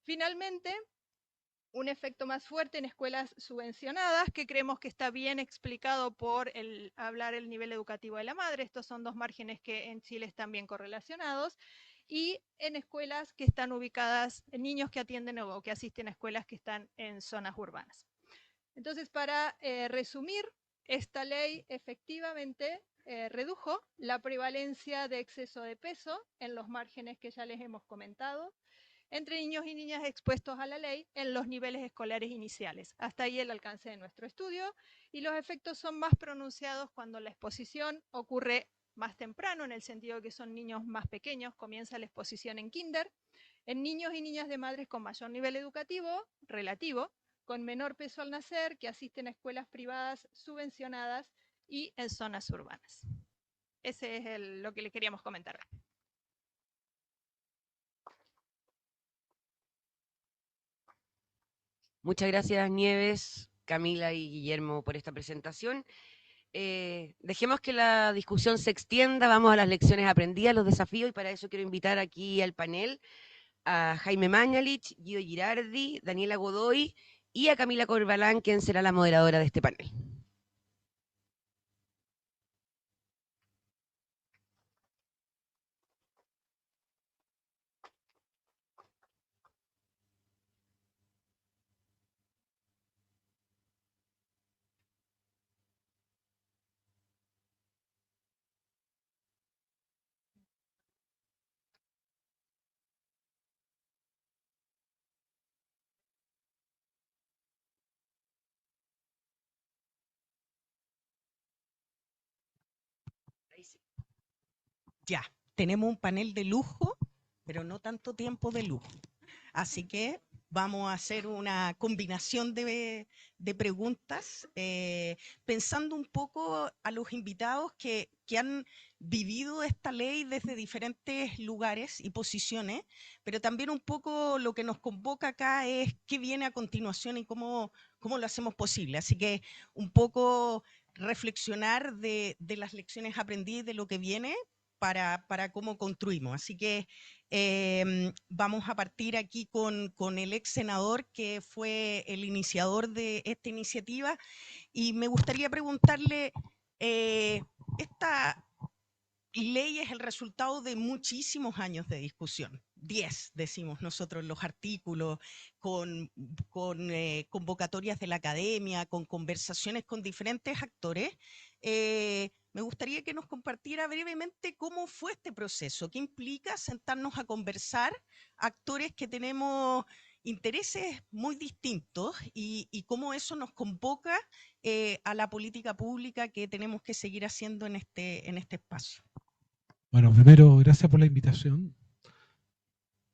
Finalmente, un efecto más fuerte en escuelas subvencionadas, que creemos que está bien explicado por hablar el nivel educativo de la madre. Estos son dos márgenes que en Chile están bien correlacionados. Y en escuelas que están ubicadas, en niños que atienden o que asisten a escuelas que están en zonas urbanas. Entonces, para resumir, esta ley efectivamente redujo la prevalencia de exceso de peso en los márgenes que ya les hemos comentado entre niños y niñas expuestos a la ley en los niveles escolares iniciales. Hasta ahí el alcance de nuestro estudio, y los efectos son más pronunciados cuando la exposición ocurre más temprano, en el sentido que son niños más pequeños, comienza la exposición en kinder, en niños y niñas de madres con mayor nivel educativo relativo, con menor peso al nacer, que asisten a escuelas privadas subvencionadas y en zonas urbanas. Ese es lo que les queríamos comentar. Muchas gracias, Nieves, Camila y Guillermo, por esta presentación. Dejemos que la discusión se extienda, vamos a las lecciones aprendidas, los desafíos, y para eso quiero invitar aquí al panel a Jaime Mañalich, Guido Girardi, Daniela Godoy y a Camila Corbalán, quien será la moderadora de este panel. Ya, tenemos un panel de lujo, pero no tanto tiempo de lujo. Así que vamos a hacer una combinación de preguntas, pensando un poco a los invitados que han vivido esta ley desde diferentes lugares y posiciones, pero también un poco lo que nos convoca acá es qué viene a continuación y cómo lo hacemos posible. Así que un poco reflexionar de las lecciones aprendidas, de lo que viene, para cómo construimos. Así que vamos a partir aquí con el ex senador que fue el iniciador de esta iniciativa, y me gustaría preguntarle, esta ley es el resultado de muchísimos años de discusión, 10 decimos nosotros en los artículos, con convocatorias de la academia, con conversaciones con diferentes actores. Me gustaría que nos compartiera brevemente cómo fue este proceso, qué implica sentarnos a conversar actores que tenemos intereses muy distintos y cómo eso nos convoca a la política pública que tenemos que seguir haciendo en este espacio. Bueno, primero, gracias por la invitación.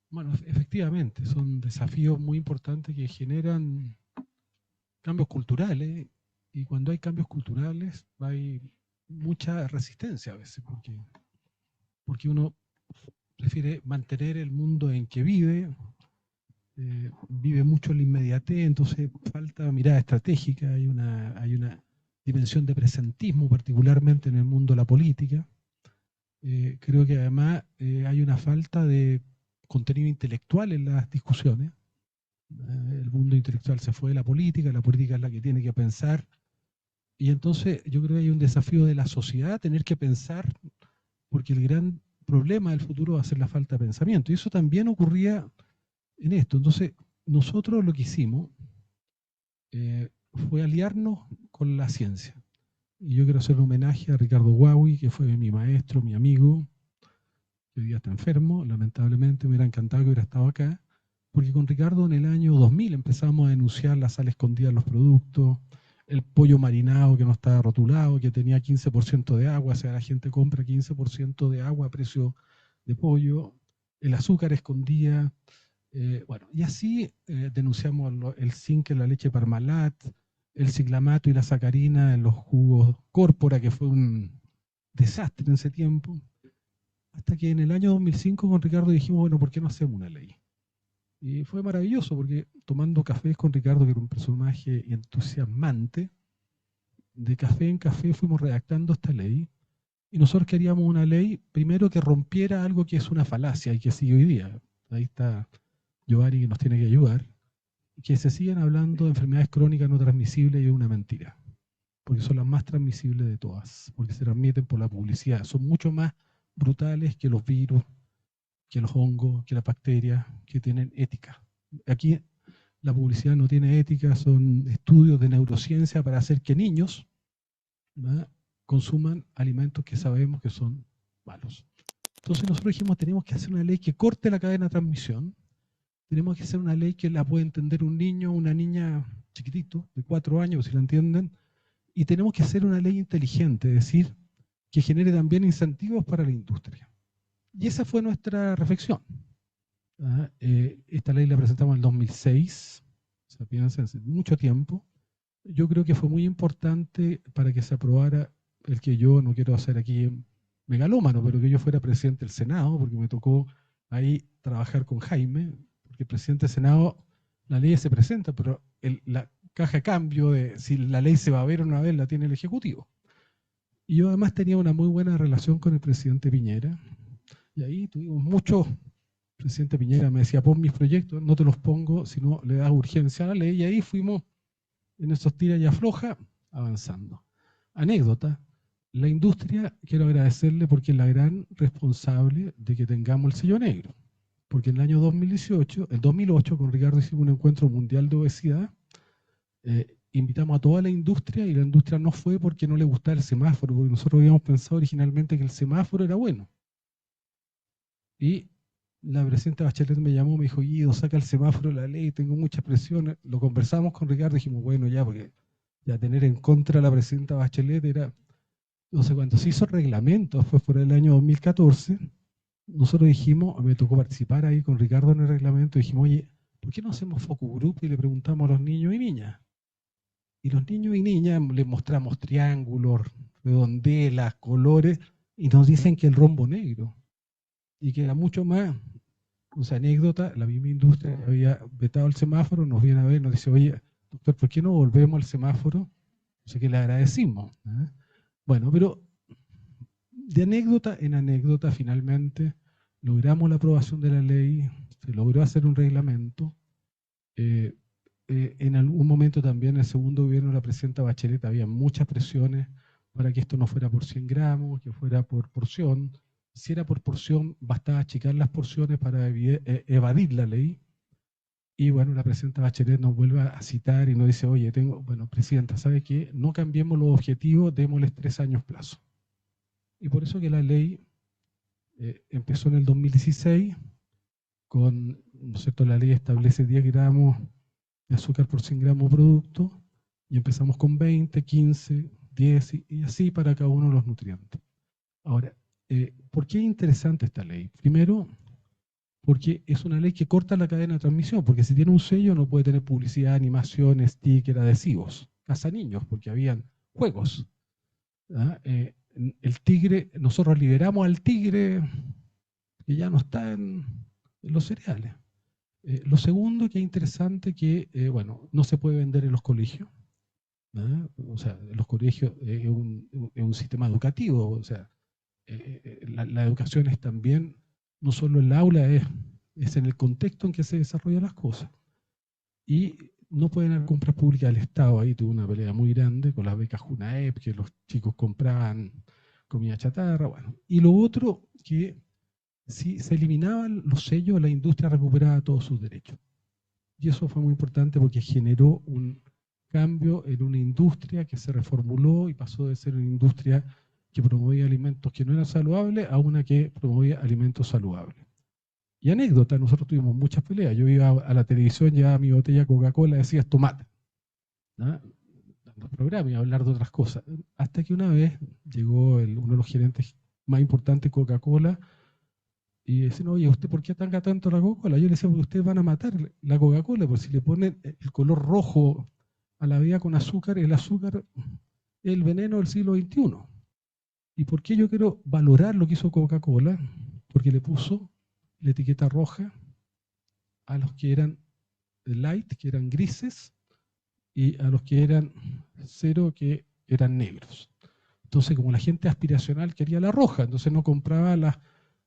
Bueno, efectivamente, son desafíos muy importantes que generan cambios culturales, y cuando hay cambios culturales hay mucha resistencia a veces, porque uno prefiere mantener el mundo en que vive, vive mucho la inmediatez, entonces falta mirada estratégica, hay una dimensión de presentismo, particularmente en el mundo de la política. Creo que además hay una falta de contenido intelectual en las discusiones. El mundo intelectual se fue de la política es la que tiene que pensar, y entonces yo creo que hay un desafío de la sociedad tener que pensar, porque el gran problema del futuro va a ser la falta de pensamiento, y eso también ocurría en esto. Entonces nosotros lo que hicimos fue aliarnos con la ciencia. Y yo quiero hacer un homenaje a Ricardo Guawi, que fue mi maestro, mi amigo, que hoy día está enfermo, lamentablemente. Me hubiera encantado que hubiera estado acá, porque con Ricardo en el año 2000 empezamos a denunciar la sal escondida en los productos, el pollo marinado que no estaba rotulado, que tenía 15% de agua, o sea, la gente compra 15% de agua a precio de pollo, el azúcar escondida, bueno, y así denunciamos el zinc en la leche Parmalat, el ciclamato y la sacarina en los jugos Córpora, que fue un desastre en ese tiempo, hasta que en el año 2005 con Ricardo dijimos, bueno, ¿por qué no hacemos una ley? Y fue maravilloso, porque tomando cafés con Ricardo, que era un personaje entusiasmante, de café en café fuimos redactando esta ley, y nosotros queríamos una ley, primero, que rompiera algo que es una falacia y que sigue hoy día. Ahí está Giovanni, que nos tiene que ayudar, que se siguen hablando de enfermedades crónicas no transmisibles, y es una mentira, porque son las más transmisibles de todas, porque se transmiten por la publicidad, son mucho más brutales que los virus, que los hongos, que las bacterias, que tienen ética. Aquí la publicidad no tiene ética, son estudios de neurociencia para hacer que niños, ¿verdad?, consuman alimentos que sabemos que son malos. Entonces nosotros dijimos, tenemos que hacer una ley que corte la cadena de transmisión, tenemos que hacer una ley que la pueda entender un niño, una niña chiquitito, de 4 años, si la entienden, y tenemos que hacer una ley inteligente, es decir, que genere también incentivos para la industria. Y esa fue nuestra reflexión. Esta ley la presentamos en el 2006, o sea, piensen, hace mucho tiempo. Yo creo que fue muy importante para que se aprobara el que yo, no quiero hacer aquí megalómano, pero que yo fuera presidente del Senado, porque me tocó ahí trabajar con Jaime, porque el presidente del Senado, la ley se presenta, pero la caja de cambio de si la ley se va a ver o no va a ver la tiene el Ejecutivo. Y yo además tenía una muy buena relación con el presidente Piñera, y ahí tuvimos mucho. El presidente Piñera me decía, pon mis proyectos, no te los pongo si no le das urgencia a la ley, y ahí fuimos en esos tira y afloja avanzando. Anécdota, la industria, quiero agradecerle porque es la gran responsable de que tengamos el sello negro, porque en el año 2008 con Ricardo hicimos un encuentro mundial de obesidad, invitamos a toda la industria, y la industria no fue porque no le gustaba el semáforo, porque nosotros habíamos pensado originalmente que el semáforo era bueno. Y la presidenta Bachelet me llamó, me dijo, Guido, saca el semáforo de la ley, tengo muchas presiones. Lo conversamos con Ricardo y dijimos, bueno, ya, porque ya tener en contra a la presidenta Bachelet era... Entonces, cuando se hizo el reglamento, fue por el año 2014, nosotros dijimos, me tocó participar ahí con Ricardo en el reglamento, dijimos, oye, ¿por qué no hacemos focus group y le preguntamos a los niños y niñas? Y los niños y niñas les mostramos triángulos, redondelas, colores, y nos dicen que el rombo negro, y que era mucho más. O sea, anécdota, la misma industria había vetado el semáforo, nos viene a ver, nos dice, oye, doctor, ¿por qué no volvemos al semáforo? O sea, que le agradecimos. ¿Eh? Bueno, pero de anécdota en anécdota, finalmente logramos la aprobación de la ley, se logró hacer un reglamento. En algún momento también en el segundo gobierno de la presidenta Bachelet había muchas presiones para que esto no fuera por 100 gramos, que fuera por porción. Si era por porción, bastaba achicar las porciones para evadir la ley. Y bueno, la presidenta Bachelet nos vuelve a citar y nos dice, oye, bueno, presidenta, ¿sabe qué? No cambiemos los objetivos, démosles 3 años plazo. Y por eso que la ley empezó en el 2016 con, ¿no es cierto?, la ley establece 10 gramos de azúcar por 100 gramos de producto y empezamos con 20, 15, 10 y así para cada uno de los nutrientes. Ahora, ¿por qué es interesante esta ley? Primero, porque es una ley que corta la cadena de transmisión, porque si tiene un sello no puede tener publicidad, animación, sticker, adhesivos. Casa niños, porque habían juegos. ¿Ah? El tigre, nosotros liberamos al tigre que ya no está en los cereales. Lo segundo que es interesante que, bueno, no se puede vender en los colegios. ¿Ah? O sea, en los colegios es un sistema educativo, o sea, la educación es también, no solo en la aula, es en el contexto en que se desarrollan las cosas. Y no pueden haber compras públicas del Estado. Ahí tuve una pelea muy grande con las becas Junaep, que los chicos compraban comida chatarra. Bueno. Y lo otro, que si se eliminaban los sellos, la industria recuperaba todos sus derechos. Y eso fue muy importante porque generó un cambio en una industria que se reformuló y pasó de ser una industria que promovía alimentos que no eran saludables a una que promovía alimentos saludables. Y anécdota, nosotros tuvimos muchas peleas. Yo iba a la televisión, llevaba mi botella Coca-Cola, decía esto mata. ¿No? Dando programas y hablar de otras cosas. Hasta que una vez llegó uno de los gerentes más importantes de Coca-Cola y decían, oye, ¿usted por qué ataca tanto la Coca-Cola? Yo le decía, porque ustedes van a matar la Coca-Cola, porque si le ponen el color rojo a la bebida con azúcar, el azúcar es el veneno del siglo XXI. ¿Y por qué yo quiero valorar lo que hizo Coca-Cola? Porque le puso la etiqueta roja a los que eran light, que eran grises, y a los que eran cero, que eran negros. Entonces, como la gente aspiracional quería la roja, entonces no compraba las...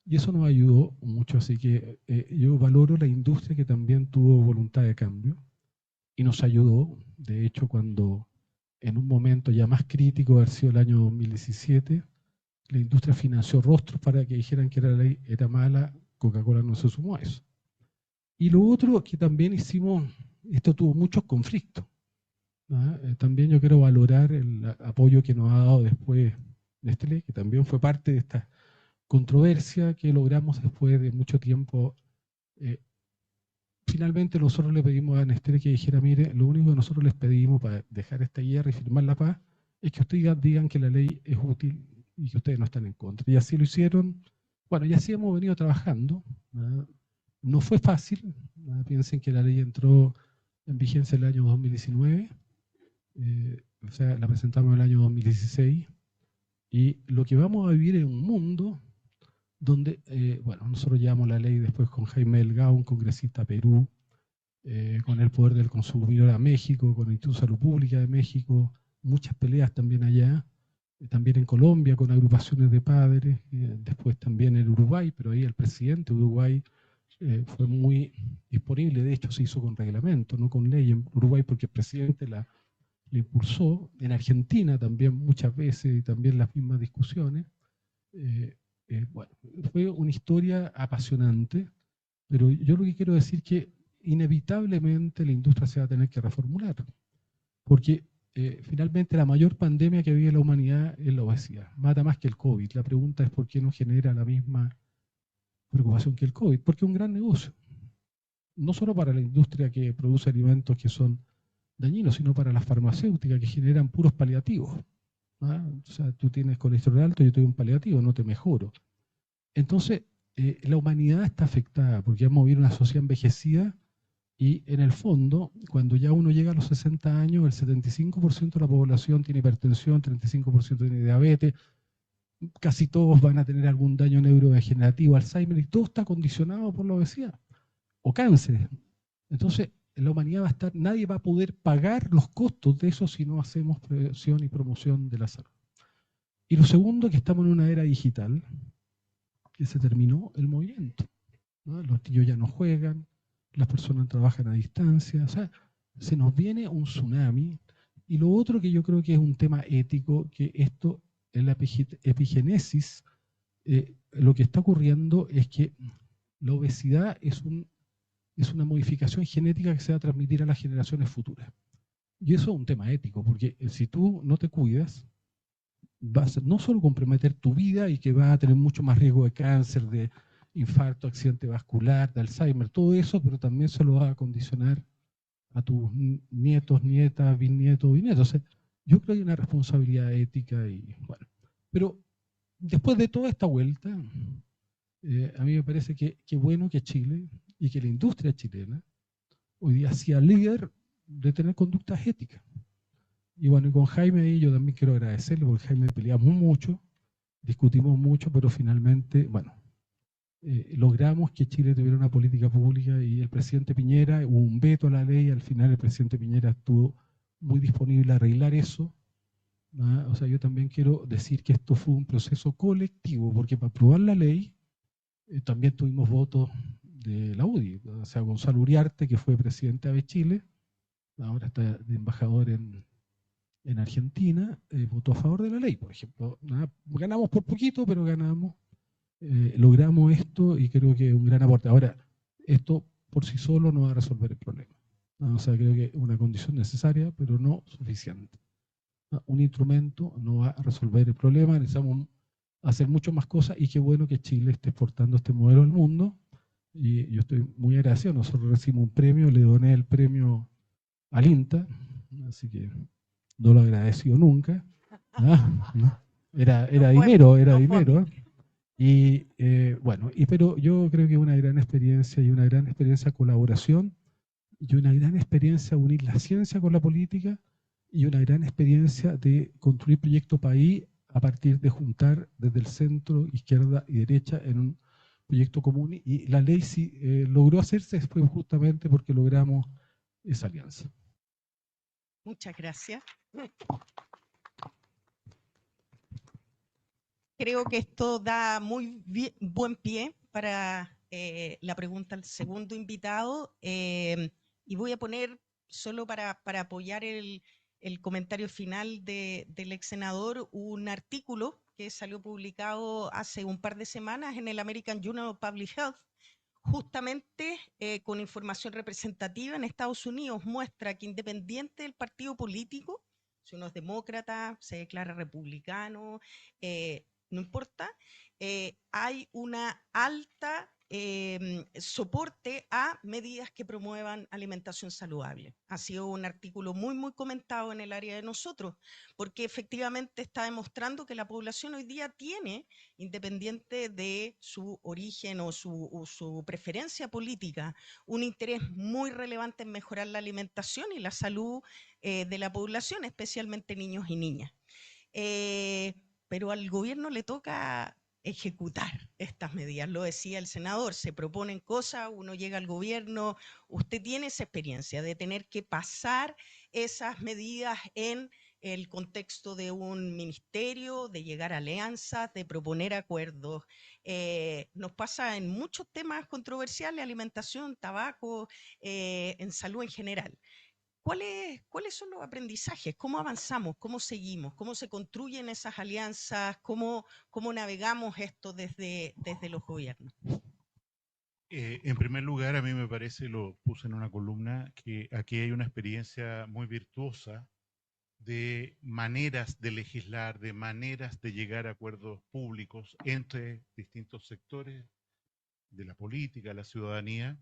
Y eso nos ayudó mucho, así que yo valoro la industria que también tuvo voluntad de cambio y nos ayudó. De hecho, cuando en un momento ya más crítico, haber sido el año 2017, la industria financió rostros para que dijeran que la ley era mala, Coca-Cola no se sumó a eso. Y lo otro que también hicimos, esto tuvo muchos conflictos. También yo quiero valorar el apoyo que nos ha dado después Nestlé, que también fue parte de esta controversia que logramos después de mucho tiempo. Finalmente nosotros le pedimos a Nestlé que dijera, mire, lo único que nosotros les pedimos para dejar esta guerra y firmar la paz es que ustedes digan que la ley es útil y que ustedes no están en contra. Y así lo hicieron. Bueno, y así hemos venido trabajando. No fue fácil. Piensen que la ley entró en vigencia el año 2019. O sea, la presentamos en el año 2016. Y lo que vamos a vivir es un mundo donde, bueno, nosotros llevamos la ley después con Jaime Delgado, un congresista a Perú, con el Poder del Consumidor a México, con el Instituto de Salud Pública de México, muchas peleas también allá, también en Colombia con agrupaciones de padres, después también en Uruguay, pero ahí el presidente de Uruguay fue muy disponible, de hecho se hizo con reglamento, no con ley en Uruguay porque el presidente la impulsó, en Argentina también muchas veces y también las mismas discusiones. Bueno, fue una historia apasionante, pero yo lo que quiero decir es que inevitablemente la industria se va a tener que reformular, porque finalmente la mayor pandemia que vive la humanidad es la obesidad, mata más que el COVID. La pregunta es por qué no genera la misma preocupación que el COVID, porque es un gran negocio, no solo para la industria que produce alimentos que son dañinos, sino para las farmacéuticas que generan puros paliativos. O sea, tú tienes colesterol alto, yo te doy un paliativo, no te mejoro. Entonces, la humanidad está afectada porque hemos vivido una sociedad envejecida y en el fondo, cuando ya uno llega a los 60 años, el 75% de la población tiene hipertensión, 35% tiene diabetes, casi todos van a tener algún daño neurodegenerativo, Alzheimer, y todo está condicionado por la obesidad o cáncer. Entonces, la humanidad va a estar, nadie va a poder pagar los costos de eso si no hacemos prevención y promoción de la salud. Y lo segundo, que estamos en una era digital, que se terminó el movimiento, ¿no? Los niños ya no juegan, las personas trabajan a distancia, o sea, se nos viene un tsunami. Y lo otro que yo creo que es un tema ético, que esto en la epigenesis, lo que está ocurriendo es que la obesidad es una modificación genética que se va a transmitir a las generaciones futuras. Y eso es un tema ético, porque si tú no te cuidas, vas a no solo comprometer tu vida y que vas a tener mucho más riesgo de cáncer, de infarto, accidente vascular, de Alzheimer, todo eso, pero también se lo va a condicionar a tus nietos, nietas, bisnietos, bisnietos. O sea, yo creo que hay una responsabilidad ética y bueno. Pero después de toda esta vuelta, a mí me parece que bueno que Chile y que la industria chilena hoy día sea líder de tener conductas éticas. Y bueno, y con Jaime ahí yo también quiero agradecerle, porque Jaime peleamos mucho, discutimos mucho, pero finalmente, bueno, logramos que Chile tuviera una política pública y el presidente Piñera, hubo un veto a la ley, al final el presidente Piñera estuvo muy disponible a arreglar eso. O sea, yo también quiero decir que esto fue un proceso colectivo, porque para aprobar la ley también tuvimos votos de la UDI, o sea, Gonzalo Uriarte, que fue presidente de Chile, ahora está de embajador en Argentina, votó a favor de la ley, por ejemplo. Ganamos por poquito, pero ganamos, logramos esto y creo que es un gran aporte. Ahora, esto por sí solo no va a resolver el problema. O sea, creo que es una condición necesaria, pero no suficiente. Un instrumento no va a resolver el problema, necesitamos hacer mucho más cosas y qué bueno que Chile esté exportando este modelo al mundo. Y yo estoy muy agradecido, nosotros recibimos un premio, le doné el premio al INTA, así que no lo he agradecido nunca. ¿No? Era dinero, era dinero. Y bueno, pero yo creo que es una gran experiencia y una gran experiencia de colaboración y una gran experiencia de unir la ciencia con la política y una gran experiencia de construir proyecto país a partir de juntar desde el centro, izquierda y derecha en un proyecto común. Y la ley sí logró hacerse fue justamente porque logramos esa alianza. Muchas gracias. Creo que esto da muy buen pie para la pregunta al segundo invitado. Y voy a poner, solo para apoyar el comentario final del ex senador, un artículo que salió publicado hace un par de semanas en el American Journal of Public Health, justamente con información representativa en Estados Unidos, muestra que independiente del partido político, si uno es demócrata, se declara republicano, no importa, hay una alta soporte a medidas que promuevan alimentación saludable. Ha sido un artículo muy, muy comentado en el área de nosotros, porque efectivamente está demostrando que la población hoy día tiene, independiente de su origen o su preferencia política, un interés muy relevante en mejorar la alimentación y la salud de la población, especialmente niños y niñas. Pero al gobierno le toca ejecutar estas medidas. Lo decía el senador, se proponen cosas, uno llega al gobierno, usted tiene esa experiencia de tener que pasar esas medidas en el contexto de un ministerio, de llegar a alianzas, de proponer acuerdos. Nos pasa en muchos temas controversiales, alimentación, tabaco, en salud en general. ¿Cuáles son los aprendizajes? ¿Cómo avanzamos? ¿Cómo seguimos? ¿Cómo se construyen esas alianzas? ¿Cómo navegamos esto desde los gobiernos? En primer lugar, a mí me parece, lo puse en una columna, que aquí hay una experiencia muy virtuosa de maneras de legislar, de maneras de llegar a acuerdos públicos entre distintos sectores de la política, la ciudadanía,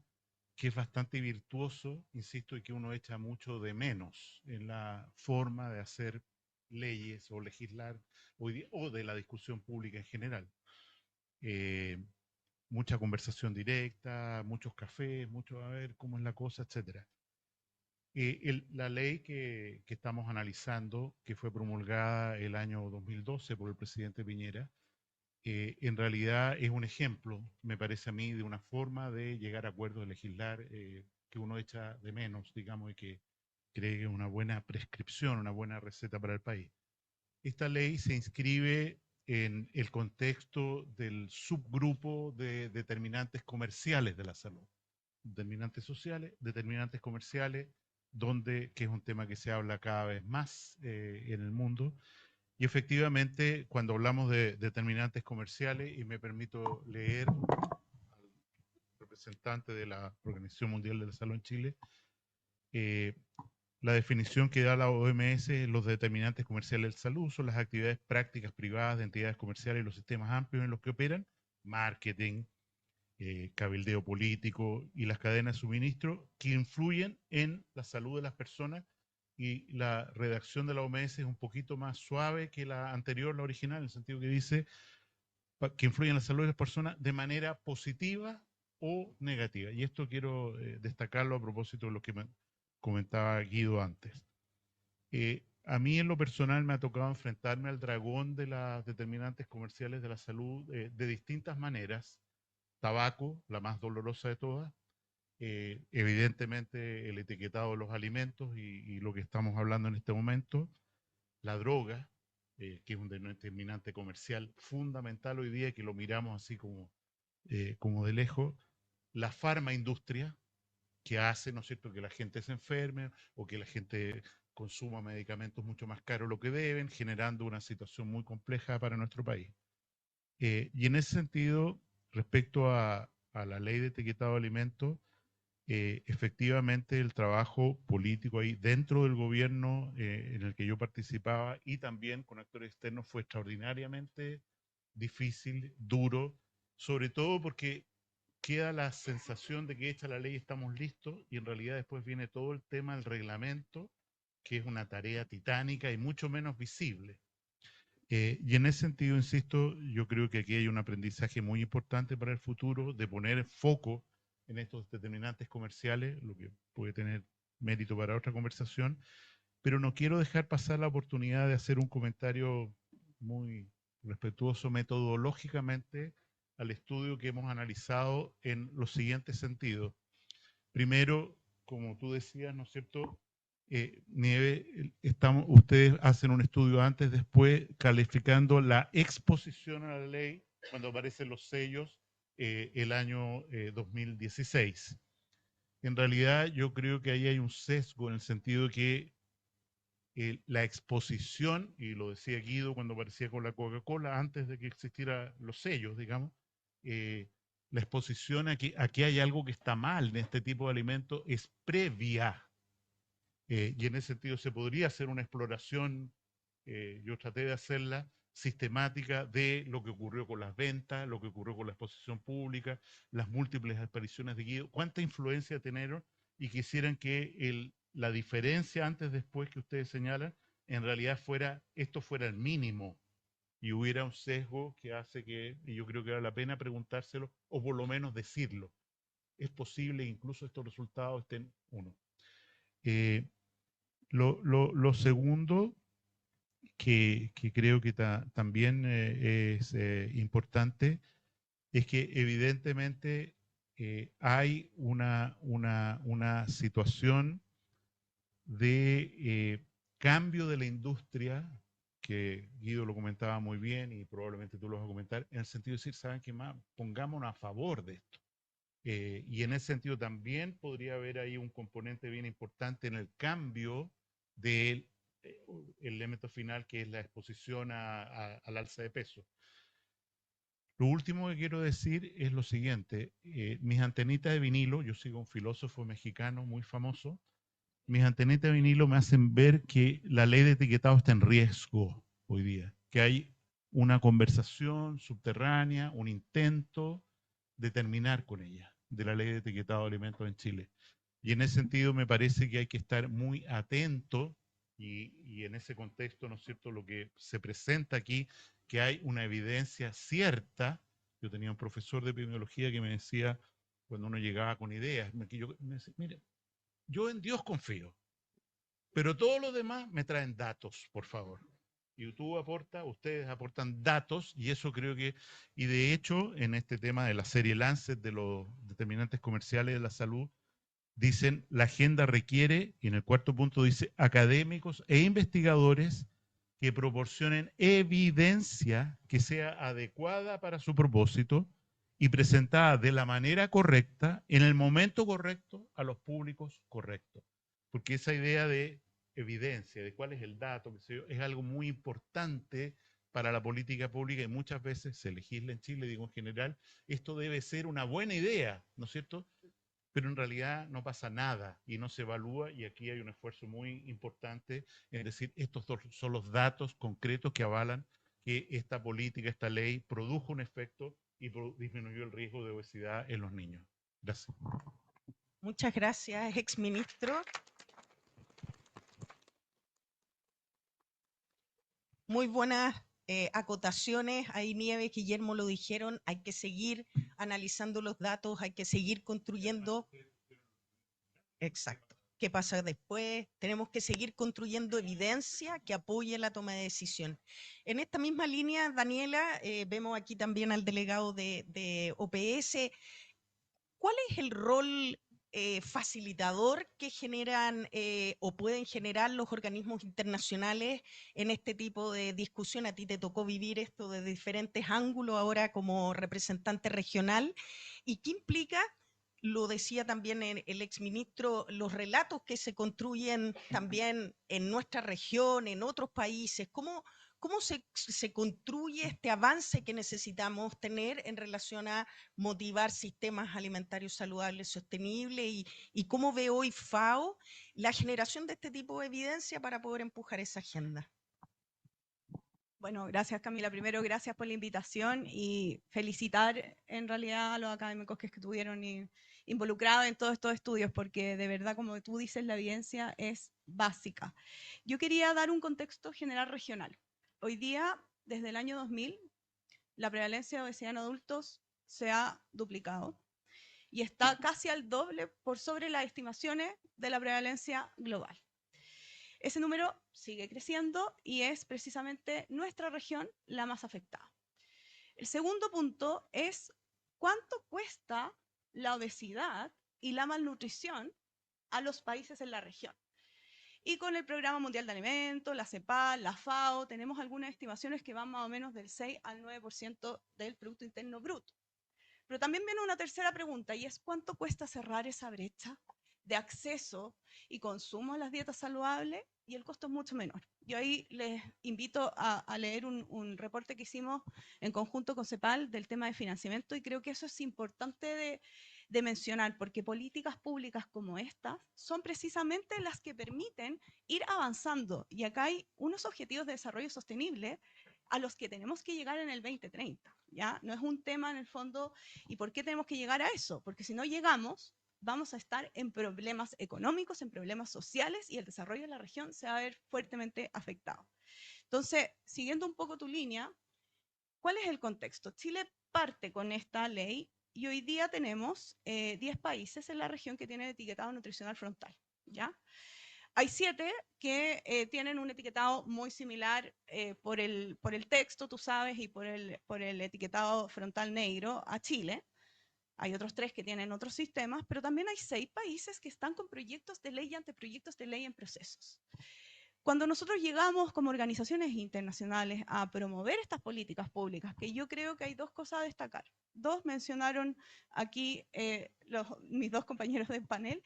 que es bastante virtuoso, insisto, y que uno echa mucho de menos en la forma de hacer leyes o legislar hoy día, o de la discusión pública en general. Mucha conversación directa, muchos cafés, mucho a ver cómo es la cosa, etcétera. La ley que estamos analizando, que fue promulgada el año 2012 por el presidente Piñera, en realidad es un ejemplo, me parece a mí, de una forma de llegar a acuerdos, de legislar, que uno echa de menos, digamos, y que cree que es una buena prescripción, una buena receta para el país. Esta ley se inscribe en el contexto del subgrupo de determinantes comerciales de la salud. Determinantes sociales, determinantes comerciales, que es un tema que se habla cada vez más en el mundo. Y efectivamente, cuando hablamos de determinantes comerciales, y me permito leer al representante de la Organización Mundial de la Salud en Chile, la definición que da la OMS, los determinantes comerciales de salud son las actividades prácticas privadas de entidades comerciales y los sistemas amplios en los que operan, marketing, cabildeo político y las cadenas de suministro que influyen en la salud de las personas, y la redacción de la OMS es un poquito más suave que la anterior, la original, en el sentido que dice que influyen en la salud de las personas de manera positiva o negativa. Y esto quiero destacarlo a propósito de lo que me comentaba Guido antes. A mí en lo personal me ha tocado enfrentarme al dragón de las determinantes comerciales de la salud de distintas maneras. Tabaco, la más dolorosa de todas, evidentemente el etiquetado de los alimentos y lo que estamos hablando en este momento, la droga, que es un determinante comercial fundamental hoy día, que lo miramos así como de lejos, la farmaindustria, que hace, ¿no es cierto?, que la gente se enferme o que la gente consuma medicamentos mucho más caros de lo que deben, generando una situación muy compleja para nuestro país. Y en ese sentido, respecto a la ley de etiquetado de alimentos, efectivamente el trabajo político ahí dentro del gobierno en el que yo participaba y también con actores externos fue extraordinariamente difícil, duro, sobre todo porque queda la sensación de que hecha la ley estamos listos, y en realidad después viene todo el tema del reglamento, que es una tarea titánica y mucho menos visible. Y en ese sentido, insisto, yo creo que aquí hay un aprendizaje muy importante para el futuro de poner foco en estos determinantes comerciales, lo que puede tener mérito para otra conversación, pero no quiero dejar pasar la oportunidad de hacer un comentario muy respetuoso metodológicamente al estudio que hemos analizado en los siguientes sentidos. Primero, como tú decías, ¿no es cierto?, Nieve, ustedes hacen un estudio antes, después, calificando la exposición a la ley cuando aparecen los sellos el año 2016. En realidad, yo creo que ahí hay un sesgo en el sentido de que la exposición, y lo decía Guido cuando aparecía con la Coca-Cola, antes de que existieran los sellos, digamos, la exposición a que aquí hay algo que está mal en este tipo de alimentos es previa. Y en ese sentido se podría hacer una exploración, yo traté de hacerla, sistemática de lo que ocurrió con las ventas, lo que ocurrió con la exposición pública, las múltiples apariciones de Guido, cuánta influencia tenieron, y quisieran que la diferencia antes-después que ustedes señalan, en realidad esto fuera el mínimo, y hubiera un sesgo que hace que, y yo creo que vale la pena preguntárselo, o por lo menos decirlo. Es posible que incluso estos resultados estén uno. Lo segundo que creo que también es importante es que evidentemente hay una situación de cambio de la industria, que Guido lo comentaba muy bien y probablemente tú lo vas a comentar, en el sentido de decir, ¿saben qué más? Pongámonos a favor de esto. Y en ese sentido también podría haber ahí un componente bien importante en el cambio del elemento final, que es la exposición al alza de peso. Lo último que quiero decir es lo siguiente. Mis antenitas de vinilo, yo sigo un filósofo mexicano muy famoso, mis antenitas de vinilo me hacen ver que la ley de etiquetado está en riesgo hoy día, que hay una conversación subterránea, un intento de terminar con ella, de la ley de etiquetado de alimentos en Chile. Y en ese sentido me parece que hay que estar muy atento y en ese contexto, ¿no es cierto?, lo que se presenta aquí, que hay una evidencia cierta. Yo tenía un profesor de epidemiología que me decía, cuando uno llegaba con ideas, me decía, mire, yo en Dios confío, pero todo lo demás me traen datos, por favor. Y ustedes aportan datos, y eso creo que, y de hecho, en este tema de la serie Lancet de los determinantes comerciales de la salud, dicen, la agenda requiere, y en el cuarto punto dice, académicos e investigadores que proporcionen evidencia que sea adecuada para su propósito y presentada de la manera correcta, en el momento correcto, a los públicos correctos. Porque esa idea de evidencia, de cuál es el dato, qué sé yo, es algo muy importante para la política pública y muchas veces se legisla en Chile, digo en general, esto debe ser una buena idea, ¿no es cierto? Pero en realidad no pasa nada y no se evalúa, y aquí hay un esfuerzo muy importante en decir, estos son los datos concretos que avalan que esta política, esta ley produjo un efecto y disminuyó el riesgo de obesidad en los niños. Gracias. Muchas gracias, exministro. Muy buenas acotaciones. Ahí Nieves, Guillermo lo dijeron, hay que seguir analizando los datos, hay que seguir construyendo. Exacto. ¿Qué pasa después? Tenemos que seguir construyendo evidencia que apoye la toma de decisión. En esta misma línea, Daniela, vemos aquí también al delegado de OPS. ¿Cuál es el rol facilitador que generan o pueden generar los organismos internacionales en este tipo de discusión? A ti te tocó vivir esto de diferentes ángulos ahora como representante regional. ¿Y qué implica? Lo decía también el exministro, los relatos que se construyen también en nuestra región, en otros países. ¿Cómo se construye este avance que necesitamos tener en relación a motivar sistemas alimentarios saludables, sostenibles, y cómo ve hoy FAO la generación de este tipo de evidencia para poder empujar esa agenda? Bueno, gracias Camila. Primero, gracias por la invitación y felicitar en realidad a los académicos que estuvieron involucrados en todos estos estudios, porque de verdad, como tú dices, la evidencia es básica. Yo quería dar un contexto general regional. Hoy día, desde el año 2000, la prevalencia de obesidad en adultos se ha duplicado y está casi al doble por sobre las estimaciones de la prevalencia global. Ese número sigue creciendo y es precisamente nuestra región la más afectada. El segundo punto es cuánto cuesta la obesidad y la malnutrición a los países en la región. Y con el Programa Mundial de Alimentos, la CEPAL, la FAO, tenemos algunas estimaciones que van más o menos del 6 al 9% del Producto Interno Bruto. Pero también viene una tercera pregunta, y es ¿cuánto cuesta cerrar esa brecha de acceso y consumo a las dietas saludables? Y el costo es mucho menor. Yo ahí les invito a leer un reporte que hicimos en conjunto con CEPAL del tema de financiamiento, y creo que eso es importante de mencionar, porque políticas públicas como estas son precisamente las que permiten ir avanzando. Y acá hay unos objetivos de desarrollo sostenible a los que tenemos que llegar en el 2030. ¿Ya? No es un tema en el fondo, ¿y por qué tenemos que llegar a eso? Porque si no llegamos, vamos a estar en problemas económicos, en problemas sociales, y el desarrollo de la región se va a ver fuertemente afectado. Entonces, siguiendo un poco tu línea, ¿cuál es el contexto? Chile parte con esta ley y hoy día tenemos 10 países en la región que tienen etiquetado nutricional frontal, ¿ya? Hay 7 que tienen un etiquetado muy similar por el texto, tú sabes, y por el etiquetado frontal negro a Chile. Hay otros 3 que tienen otros sistemas, pero también hay 6 países que están con proyectos de ley y anteproyectos de ley en procesos. Cuando nosotros llegamos como organizaciones internacionales a promover estas políticas públicas, que yo creo que hay 2 cosas a destacar. 2 mencionaron aquí mis 2 compañeros del panel.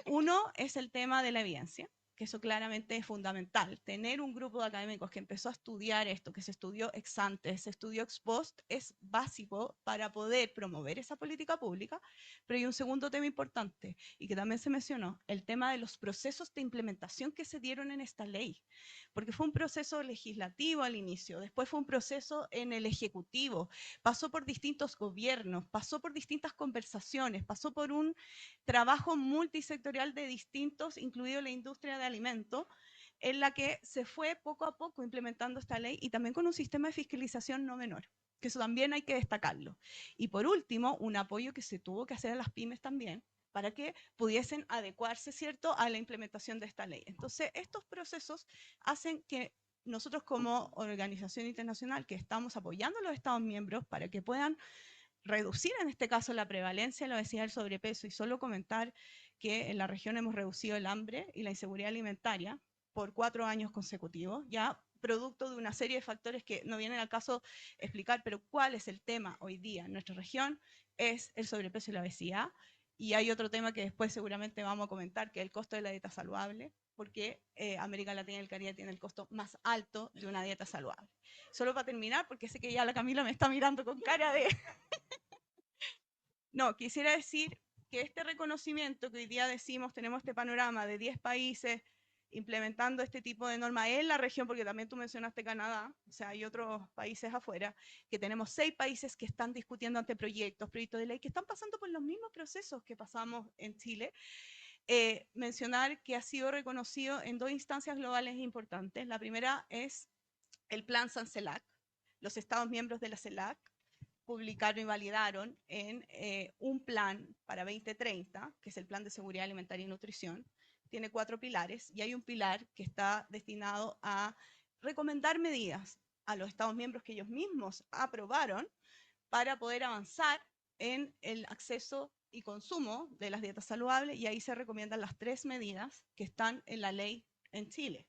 Uno es el tema de la evidencia, que eso claramente es fundamental. Tener un grupo de académicos que empezó a estudiar esto, que se estudió ex ante, se estudió ex post, es básico para poder promover esa política pública. Pero hay un segundo tema importante y que también se mencionó, el tema de los procesos de implementación que se dieron en esta ley, porque fue un proceso legislativo al inicio, después fue un proceso en el ejecutivo, pasó por distintos gobiernos, pasó por distintas conversaciones, pasó por un trabajo multisectorial de distintos, incluido la industria de alimentos, en la que se fue poco a poco implementando esta ley y también con un sistema de fiscalización no menor, que eso también hay que destacarlo. Y por último, un apoyo que se tuvo que hacer a las pymes también, para que pudiesen adecuarse, ¿cierto?, a la implementación de esta ley. Entonces, estos procesos hacen que nosotros como organización internacional que estamos apoyando a los Estados miembros para que puedan reducir en este caso la prevalencia de la obesidad y el sobrepeso, y solo comentar que en la región hemos reducido el hambre y la inseguridad alimentaria por 4 años consecutivos, ya producto de una serie de factores que no vienen al caso explicar, pero cuál es el tema hoy día en nuestra región es el sobrepeso y la obesidad. Y hay otro tema que después seguramente vamos a comentar, que es el costo de la dieta saludable, porque América Latina y el Caribe tiene el costo más alto de una dieta saludable. Solo para terminar, porque sé que ya la Camila me está mirando con cara de... No, quisiera decir que este reconocimiento que hoy día decimos, tenemos este panorama de 10 países implementando este tipo de norma en la región, porque también tú mencionaste Canadá, o sea, hay otros países afuera, que tenemos 6 países que están discutiendo ante proyectos de ley, que están pasando por los mismos procesos que pasamos en Chile. Mencionar que ha sido reconocido en 2 instancias globales importantes. La primera es el Plan San-CELAC. Los Estados miembros de la CELAC publicaron y validaron en un plan para 2030, que es el Plan de Seguridad Alimentaria y Nutrición. Tiene 4 pilares y hay un pilar que está destinado a recomendar medidas a los Estados miembros que ellos mismos aprobaron para poder avanzar en el acceso y consumo de las dietas saludables, y ahí se recomiendan las 3 medidas que están en la ley en Chile.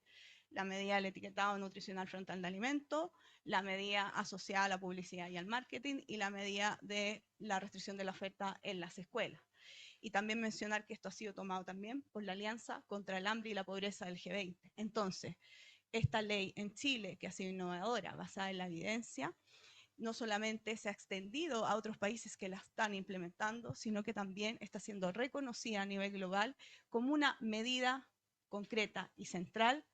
La medida del etiquetado nutricional frontal de alimentos, la medida asociada a la publicidad y al marketing y la medida de la restricción de la oferta en las escuelas. Y también mencionar que esto ha sido tomado también por la Alianza contra el Hambre y la Pobreza del G20. Entonces, esta ley en Chile, que ha sido innovadora, basada en la evidencia, no solamente se ha extendido a otros países que la están implementando, sino que también está siendo reconocida a nivel global como una medida concreta y central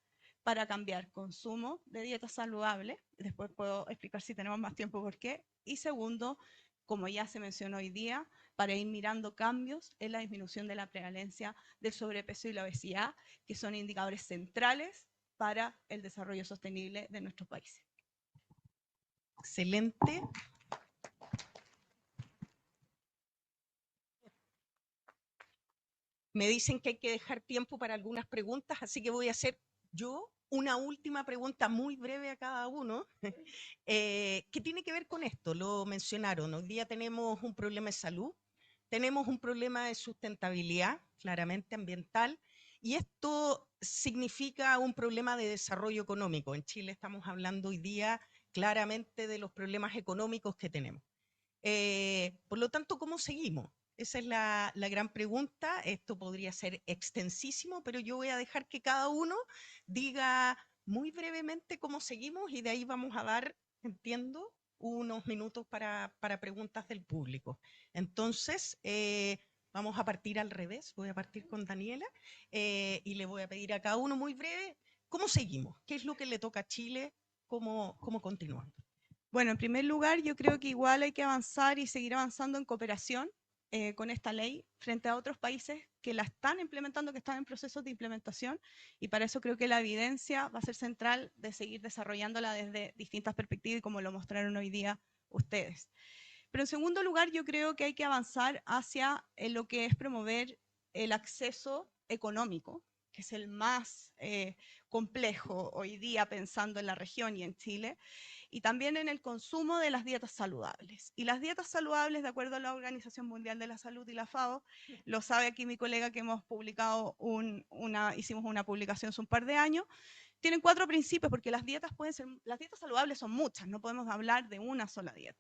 para cambiar consumo de dietas saludables. Después puedo explicar si tenemos más tiempo por qué. Y segundo, como ya se mencionó hoy día, para ir mirando cambios en la disminución de la prevalencia del sobrepeso y la obesidad, que son indicadores centrales para el desarrollo sostenible de nuestros países. Excelente. Me dicen que hay que dejar tiempo para algunas preguntas, así que voy a hacer yo una última pregunta muy breve a cada uno, que tiene que ver con esto, lo mencionaron. Hoy día tenemos un problema de salud, tenemos un problema de sustentabilidad, claramente ambiental, y esto significa un problema de desarrollo económico. En Chile estamos hablando hoy día claramente de los problemas económicos que tenemos. Por lo tanto, ¿cómo seguimos? Esa es la gran pregunta. Esto podría ser extensísimo, pero yo voy a dejar que cada uno diga muy brevemente cómo seguimos y de ahí vamos a dar, entiendo, unos minutos para preguntas del público. Entonces, vamos a partir al revés. Voy a partir con Daniela y le voy a pedir a cada uno muy breve cómo seguimos, qué es lo que le toca a Chile, cómo continuamos. Bueno, en primer lugar, yo creo que igual hay que avanzar y seguir avanzando en cooperación con esta ley frente a otros países que la están implementando, que están en procesos de implementación, y para eso creo que la evidencia va a ser central de seguir desarrollándola desde distintas perspectivas y como lo mostraron hoy día ustedes. Pero en segundo lugar, yo creo que hay que avanzar hacia lo que es promover el acceso económico, que es el más complejo hoy día pensando en la región y en Chile, y también en el consumo de las dietas saludables. Y las dietas saludables, de acuerdo a la Organización Mundial de la Salud y la FAO, lo sabe aquí mi colega que hemos publicado hicimos una publicación hace un par de años, tienen 4 principios, porque las dietas saludables son muchas, no podemos hablar de una sola dieta.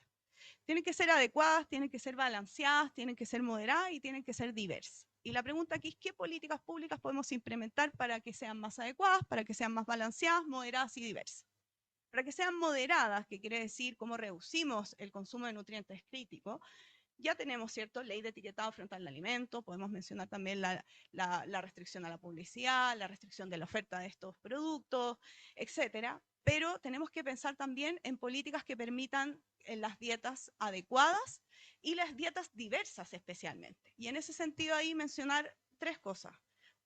Tienen que ser adecuadas, tienen que ser balanceadas, tienen que ser moderadas y tienen que ser diversas. Y la pregunta aquí es qué políticas públicas podemos implementar para que sean más adecuadas, para que sean más balanceadas, moderadas y diversas. Para que sean moderadas, que quiere decir cómo reducimos el consumo de nutrientes críticos, ya tenemos, ¿cierto?, ley de etiquetado frontal de alimentos, podemos mencionar también la restricción a la publicidad, la restricción de la oferta de estos productos, etcétera. Pero tenemos que pensar también en políticas que permitan las dietas adecuadas y las dietas diversas especialmente. Y en ese sentido ahí mencionar 3 cosas.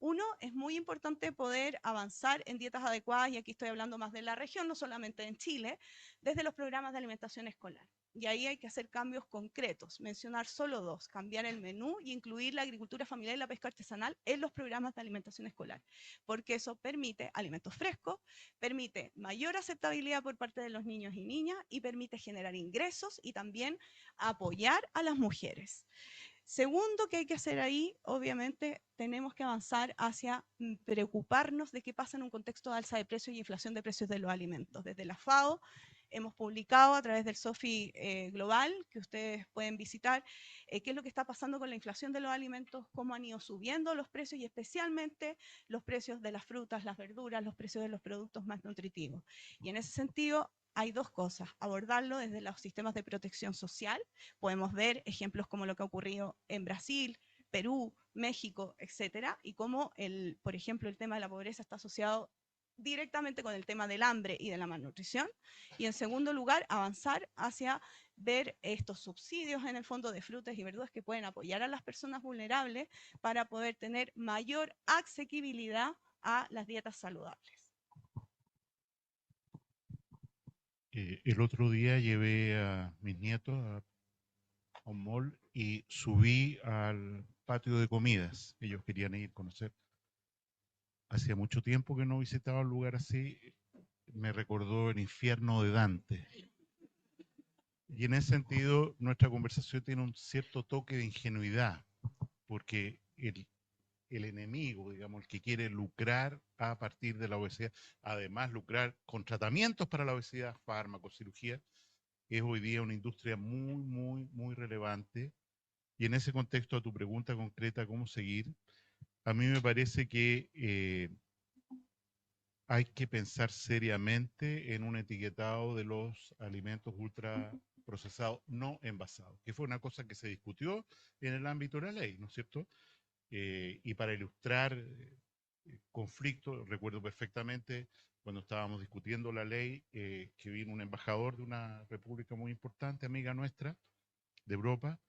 Uno, es muy importante poder avanzar en dietas adecuadas, y aquí estoy hablando más de la región, no solamente en Chile, desde los programas de alimentación escolar. Y ahí hay que hacer cambios concretos, mencionar solo dos: cambiar el menú y incluir la agricultura familiar y la pesca artesanal en los programas de alimentación escolar, porque eso permite alimentos frescos, permite mayor aceptabilidad por parte de los niños y niñas y permite generar ingresos y también apoyar a las mujeres. Segundo que hay que hacer ahí, obviamente, tenemos que avanzar hacia preocuparnos de qué pasa en un contexto de alza de precios y inflación de precios de los alimentos. Desde la FAO hemos publicado a través del SOFI Global, que ustedes pueden visitar, qué es lo que está pasando con la inflación de los alimentos, cómo han ido subiendo los precios y especialmente los precios de las frutas, las verduras, los precios de los productos más nutritivos. Y en ese sentido, hay dos cosas: abordarlo desde los sistemas de protección social. Podemos ver ejemplos como lo que ha ocurrido en Brasil, Perú, México, etcétera, y cómo, por ejemplo, el tema de la pobreza está asociado directamente con el tema del hambre y de la malnutrición. Y en segundo lugar, avanzar hacia ver estos subsidios en el fondo de frutas y verduras que pueden apoyar a las personas vulnerables para poder tener mayor asequibilidad a las dietas saludables. El otro día llevé a mis nietos a un mall y subí al patio de comidas. Ellos querían ir a conocer. Hacía mucho tiempo que no visitaba un lugar así. Me recordó el infierno de Dante. Y en ese sentido, nuestra conversación tiene un cierto toque de ingenuidad, porque el enemigo, digamos, el que quiere lucrar a partir de la obesidad, además lucrar con tratamientos para la obesidad, fármacos, cirugía, es hoy día una industria muy relevante. Y en ese contexto, a tu pregunta concreta, ¿cómo seguir? A mí me parece que hay que pensar seriamente en un etiquetado de los alimentos ultraprocesados no envasados, que fue una cosa que se discutió en el ámbito de la ley, ¿no es cierto? Y para ilustrar conflicto, recuerdo perfectamente cuando estábamos discutiendo la ley, que vino un embajador de una república muy importante, amiga nuestra, de Europa,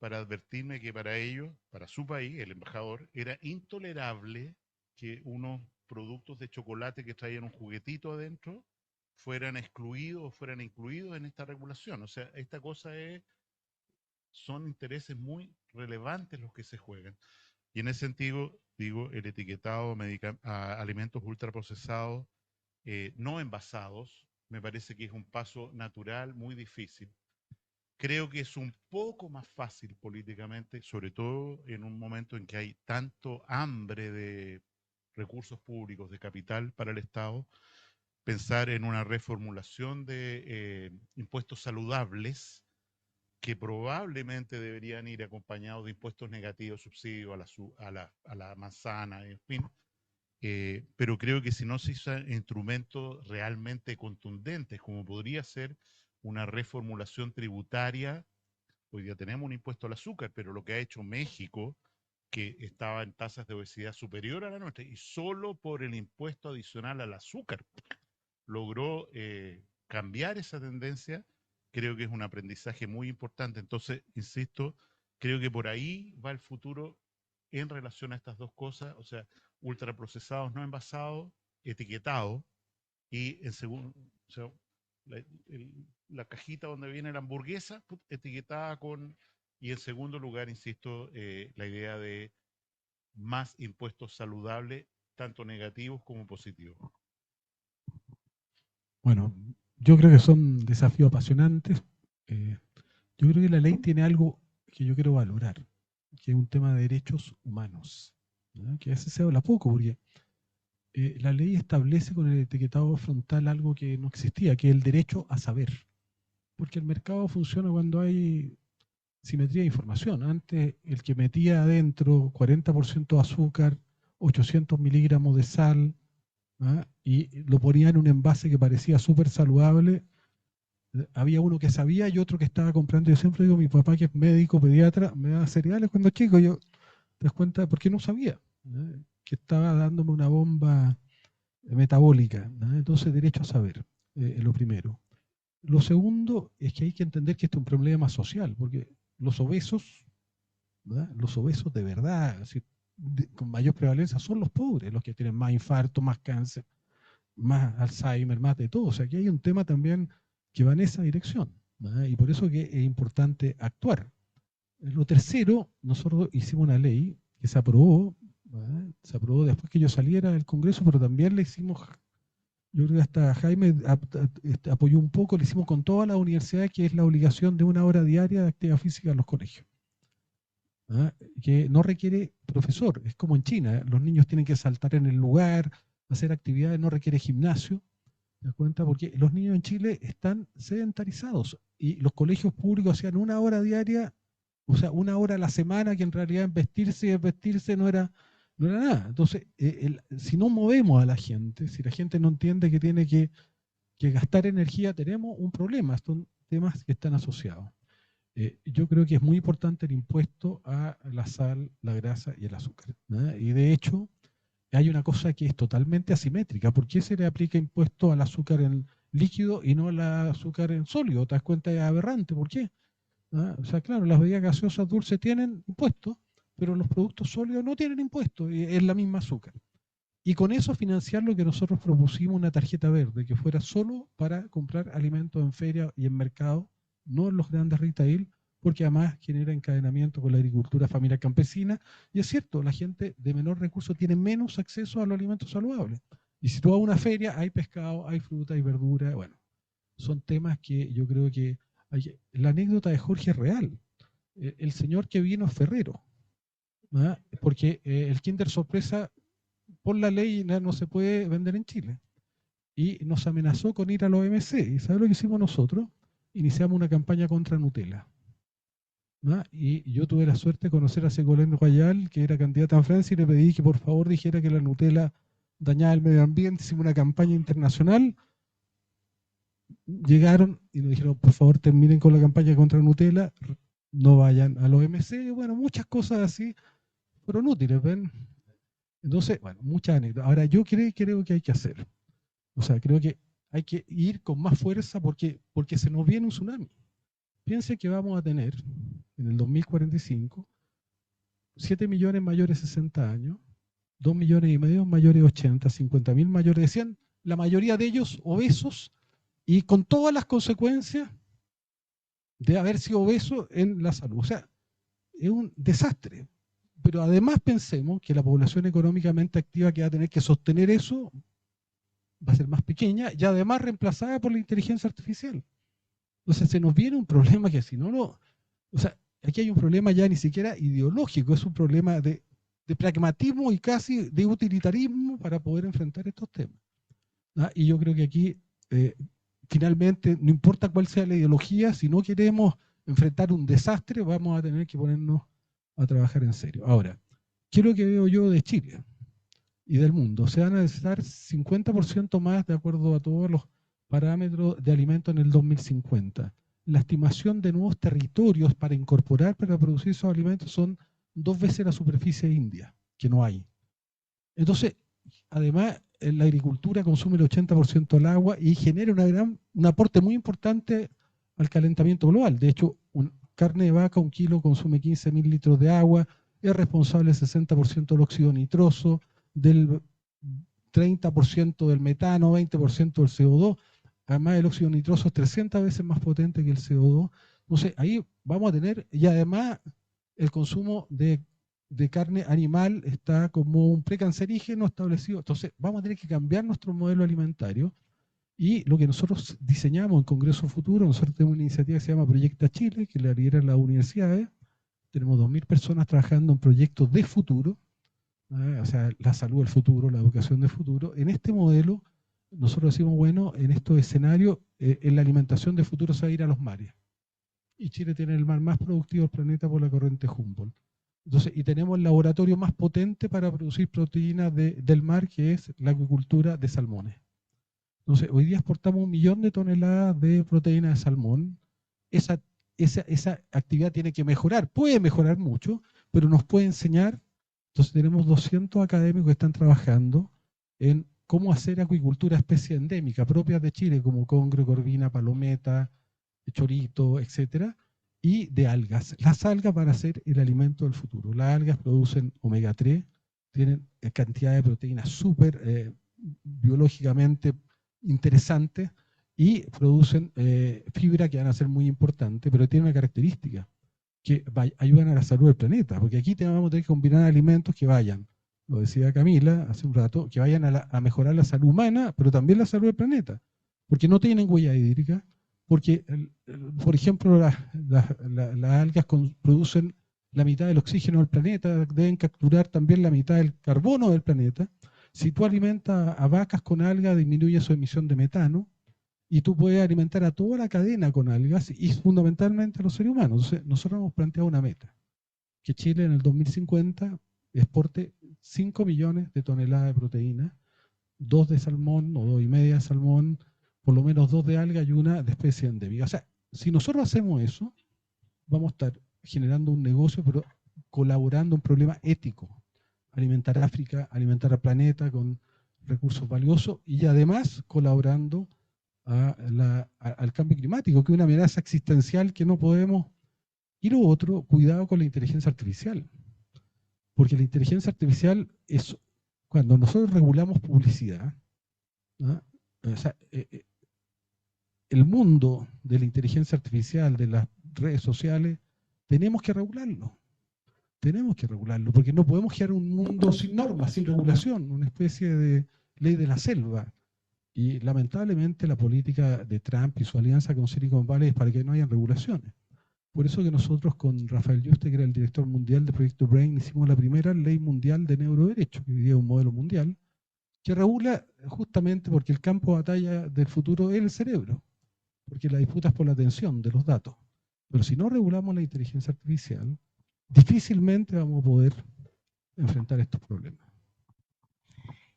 para advertirme que para ellos, para su país, el embajador, era intolerable que unos productos de chocolate que traían un juguetito adentro fueran excluidos o fueran incluidos en esta regulación. O sea, esta cosa son intereses muy relevantes los que se juegan. Y en ese sentido, digo, el etiquetado a alimentos ultraprocesados no envasados, me parece que es un paso natural muy difícil. Creo que es un poco más fácil políticamente, sobre todo en un momento en que hay tanto hambre de recursos públicos, de capital para el Estado, pensar en una reformulación de impuestos saludables que probablemente deberían ir acompañados de impuestos negativos, subsidios a la manzana, en fin. Pero creo que si no se usan instrumentos realmente contundentes, como podría ser una reformulación tributaria, hoy día tenemos un impuesto al azúcar, pero lo que ha hecho México, que estaba en tasas de obesidad superior a la nuestra, y solo por el impuesto adicional al azúcar logró cambiar esa tendencia, creo que es un aprendizaje muy importante. Entonces, insisto, creo que por ahí va el futuro en relación a estas dos cosas, o sea, ultraprocesados no envasados, etiquetados, y en segundo, o sea, la cajita donde viene la hamburguesa, etiquetada con, y en segundo lugar, insisto, la idea de más impuestos saludables, tanto negativos como positivos. Bueno, yo creo que son desafíos apasionantes. Yo creo que la ley tiene algo que yo quiero valorar, que es un tema de derechos humanos, ¿no? Que a veces se habla poco, porque la ley establece con el etiquetado frontal algo que no existía, que es el derecho a saber. Porque el mercado funciona cuando hay simetría de información. Antes, el que metía adentro 40% de azúcar, 800 miligramos de sal, ¿ah? Y lo ponía en un envase que parecía súper saludable, había uno que sabía y otro que estaba comprando. Yo siempre digo, mi papá, que es médico, pediatra, me daba cereales cuando chico. Yo te das cuenta, porque no sabía, ¿no? Que estaba dándome una bomba metabólica, ¿no? Entonces, derecho a saber, es lo primero. Lo segundo es que hay que entender que esto es un problema social, porque los obesos, ¿verdad? Los obesos de verdad, así, con mayor prevalencia son los pobres, los que tienen más infarto, más cáncer, más Alzheimer, más de todo. O sea, que hay un tema también que va en esa dirección, ¿verdad? Y por eso que es importante actuar. Lo tercero, nosotros hicimos una ley que se aprobó, ¿verdad? Se aprobó después que yo saliera del Congreso, pero también le hicimos, yo creo que hasta Jaime apoyó un poco, le hicimos con todas las universidades, que es la obligación de 1 hora diaria de actividad física en los colegios, ¿verdad? Que no requiere profesor, es como en China, los niños tienen que saltar en el lugar, hacer actividades, no requiere gimnasio, ¿te das cuenta? Porque los niños en Chile están sedentarizados y los colegios públicos hacían 1 hora diaria, o sea, 1 hora a la semana, que en realidad vestirse y desvestirse no era nada. Entonces, si no movemos a la gente, si la gente no entiende que tiene que gastar energía, tenemos un problema. Son temas que están asociados. Yo creo que es muy importante el impuesto a la sal, la grasa y el azúcar, ¿no? Y de hecho, hay una cosa que es totalmente asimétrica. ¿Por qué se le aplica impuesto al azúcar en líquido y no al azúcar en sólido? ¿Te das cuenta? Es aberrante. ¿Por qué? ¿Ah? O sea, claro, las bebidas gaseosas dulces tienen impuestos, pero los productos sólidos no tienen impuestos, y es la misma azúcar. Y con eso financiar lo que nosotros propusimos, una tarjeta verde, que fuera solo para comprar alimentos en feria y en mercado, no en los grandes retail, porque además genera encadenamiento con la agricultura familiar campesina. Y es cierto, la gente de menor recurso tiene menos acceso a los alimentos saludables. Y si tú vas a una feria, hay pescado, hay fruta, hay verdura. Bueno, son temas que yo creo que la anécdota de Jorge es real. El señor que vino es ferrero, ¿verdad? Porque el Kinder Sorpresa, por la ley, no se puede vender en Chile. Y nos amenazó con ir a la OMC. ¿Y sabes lo que hicimos nosotros? Iniciamos una campaña contra Nutella, ¿verdad? Y yo tuve la suerte de conocer a Ségolène Royal, que era candidata en Francia, y le pedí que por favor dijera que la Nutella dañaba el medio ambiente. Hicimos una campaña internacional. Llegaron y nos dijeron, por favor, terminen con la campaña contra Nutella, no vayan a la OMC. Bueno, muchas cosas así fueron útiles, ¿ven? Entonces, bueno, muchas anécdotas. Ahora, yo creo que hay que hacer. O sea, creo que hay que ir con más fuerza porque se nos viene un tsunami. Piense que vamos a tener en el 2045 7 millones mayores de 60 años, 2 millones y medio mayores de 80, 50.000 mayores de 100, la mayoría de ellos obesos, y con todas las consecuencias de haber sido obeso en la salud. O sea, es un desastre. Pero además pensemos que la población económicamente activa que va a tener que sostener eso va a ser más pequeña y además reemplazada por la inteligencia artificial. Entonces se nos viene un problema que si no lo... O sea, aquí hay un problema ya ni siquiera ideológico, es un problema de pragmatismo y casi de utilitarismo para poder enfrentar estos temas, ¿no? Y yo creo que aquí... finalmente, no importa cuál sea la ideología, si no queremos enfrentar un desastre, vamos a tener que ponernos a trabajar en serio. Ahora, ¿qué es lo que veo yo de Chile y del mundo? Se van a necesitar 50% más de acuerdo a todos los parámetros de alimentos en el 2050. La estimación de nuevos territorios para incorporar, para producir esos alimentos, son 2 veces la superficie de India, que no hay. Entonces, además, la agricultura consume el 80% del agua y genera un aporte muy importante al calentamiento global. De hecho, carne de vaca, 1 kilo, consume 15.000 litros de agua, es responsable del 60% del óxido nitroso, del 30% del metano, 20% del CO2. Además, el óxido nitroso es 300 veces más potente que el CO2. Entonces, ahí vamos a tener, y además, el consumo de carne animal está como un precancerígeno establecido. Entonces, vamos a tener que cambiar nuestro modelo alimentario. Y lo que nosotros diseñamos en Congreso Futuro, nosotros tenemos una iniciativa que se llama Proyecta Chile, que la lideran las universidades. Tenemos 2.000 personas trabajando en proyectos de futuro, o sea, la salud del futuro, la educación del futuro. En este modelo, nosotros decimos, bueno, en estos escenarios, en la alimentación de futuro se va a ir a los mares. Y Chile tiene el mar más productivo del planeta por la corriente Humboldt. Entonces, y tenemos el laboratorio más potente para producir proteínas del mar, que es la acuicultura de salmones. Entonces, hoy día exportamos 1 millón de toneladas de proteína de salmón. Esa actividad tiene que mejorar, puede mejorar mucho, pero nos puede enseñar. Entonces, tenemos 200 académicos que están trabajando en cómo hacer acuicultura especie endémica, propias de Chile, como congrio, corvina, palometa, chorito, etcétera, y de algas. Las algas van a ser el alimento del futuro. Las algas producen omega 3, tienen cantidad de proteínas súper biológicamente interesantes y producen fibra que van a ser muy importantes, pero tienen una característica, que ayudan a la salud del planeta, porque aquí vamos a tener que combinar alimentos que vayan, lo decía Camila hace un rato, que vayan a mejorar la salud humana, pero también la salud del planeta, porque no tienen huella hídrica, porque, por ejemplo, las algas producen la mitad del oxígeno del planeta, deben capturar también la mitad del carbono del planeta. Si tú alimentas a vacas con algas, disminuye su emisión de metano, y tú puedes alimentar a toda la cadena con algas y fundamentalmente a los seres humanos. Entonces, nosotros hemos planteado una meta, que Chile en el 2050 exporte 5 millones de toneladas de proteína, 2 de salmón o 2,5 de salmón, por lo menos 2 de alga y 1 de especie endémica. O sea, si nosotros hacemos eso, vamos a estar generando un negocio, pero colaborando en un problema ético. Alimentar a África, alimentar al planeta con recursos valiosos y además colaborando al cambio climático, que es una amenaza existencial que no podemos. Y lo otro, cuidado con la inteligencia artificial. Porque la inteligencia artificial es cuando nosotros regulamos publicidad, ¿no? O sea, el mundo de la inteligencia artificial, de las redes sociales, tenemos que regularlo. Tenemos que regularlo, porque no podemos crear un mundo sin normas, sin regulación, una especie de ley de la selva. Y lamentablemente la política de Trump y su alianza con Silicon Valley es para que no hayan regulaciones. Por eso que nosotros con Rafael Yuste, que era el director mundial del proyecto BRAIN, hicimos la primera ley mundial de neuroderecho, que hoy día es un modelo mundial, que regula justamente porque el campo de batalla del futuro es el cerebro, porque la disputa es por la atención de los datos. Pero si no regulamos la inteligencia artificial, difícilmente vamos a poder enfrentar estos problemas.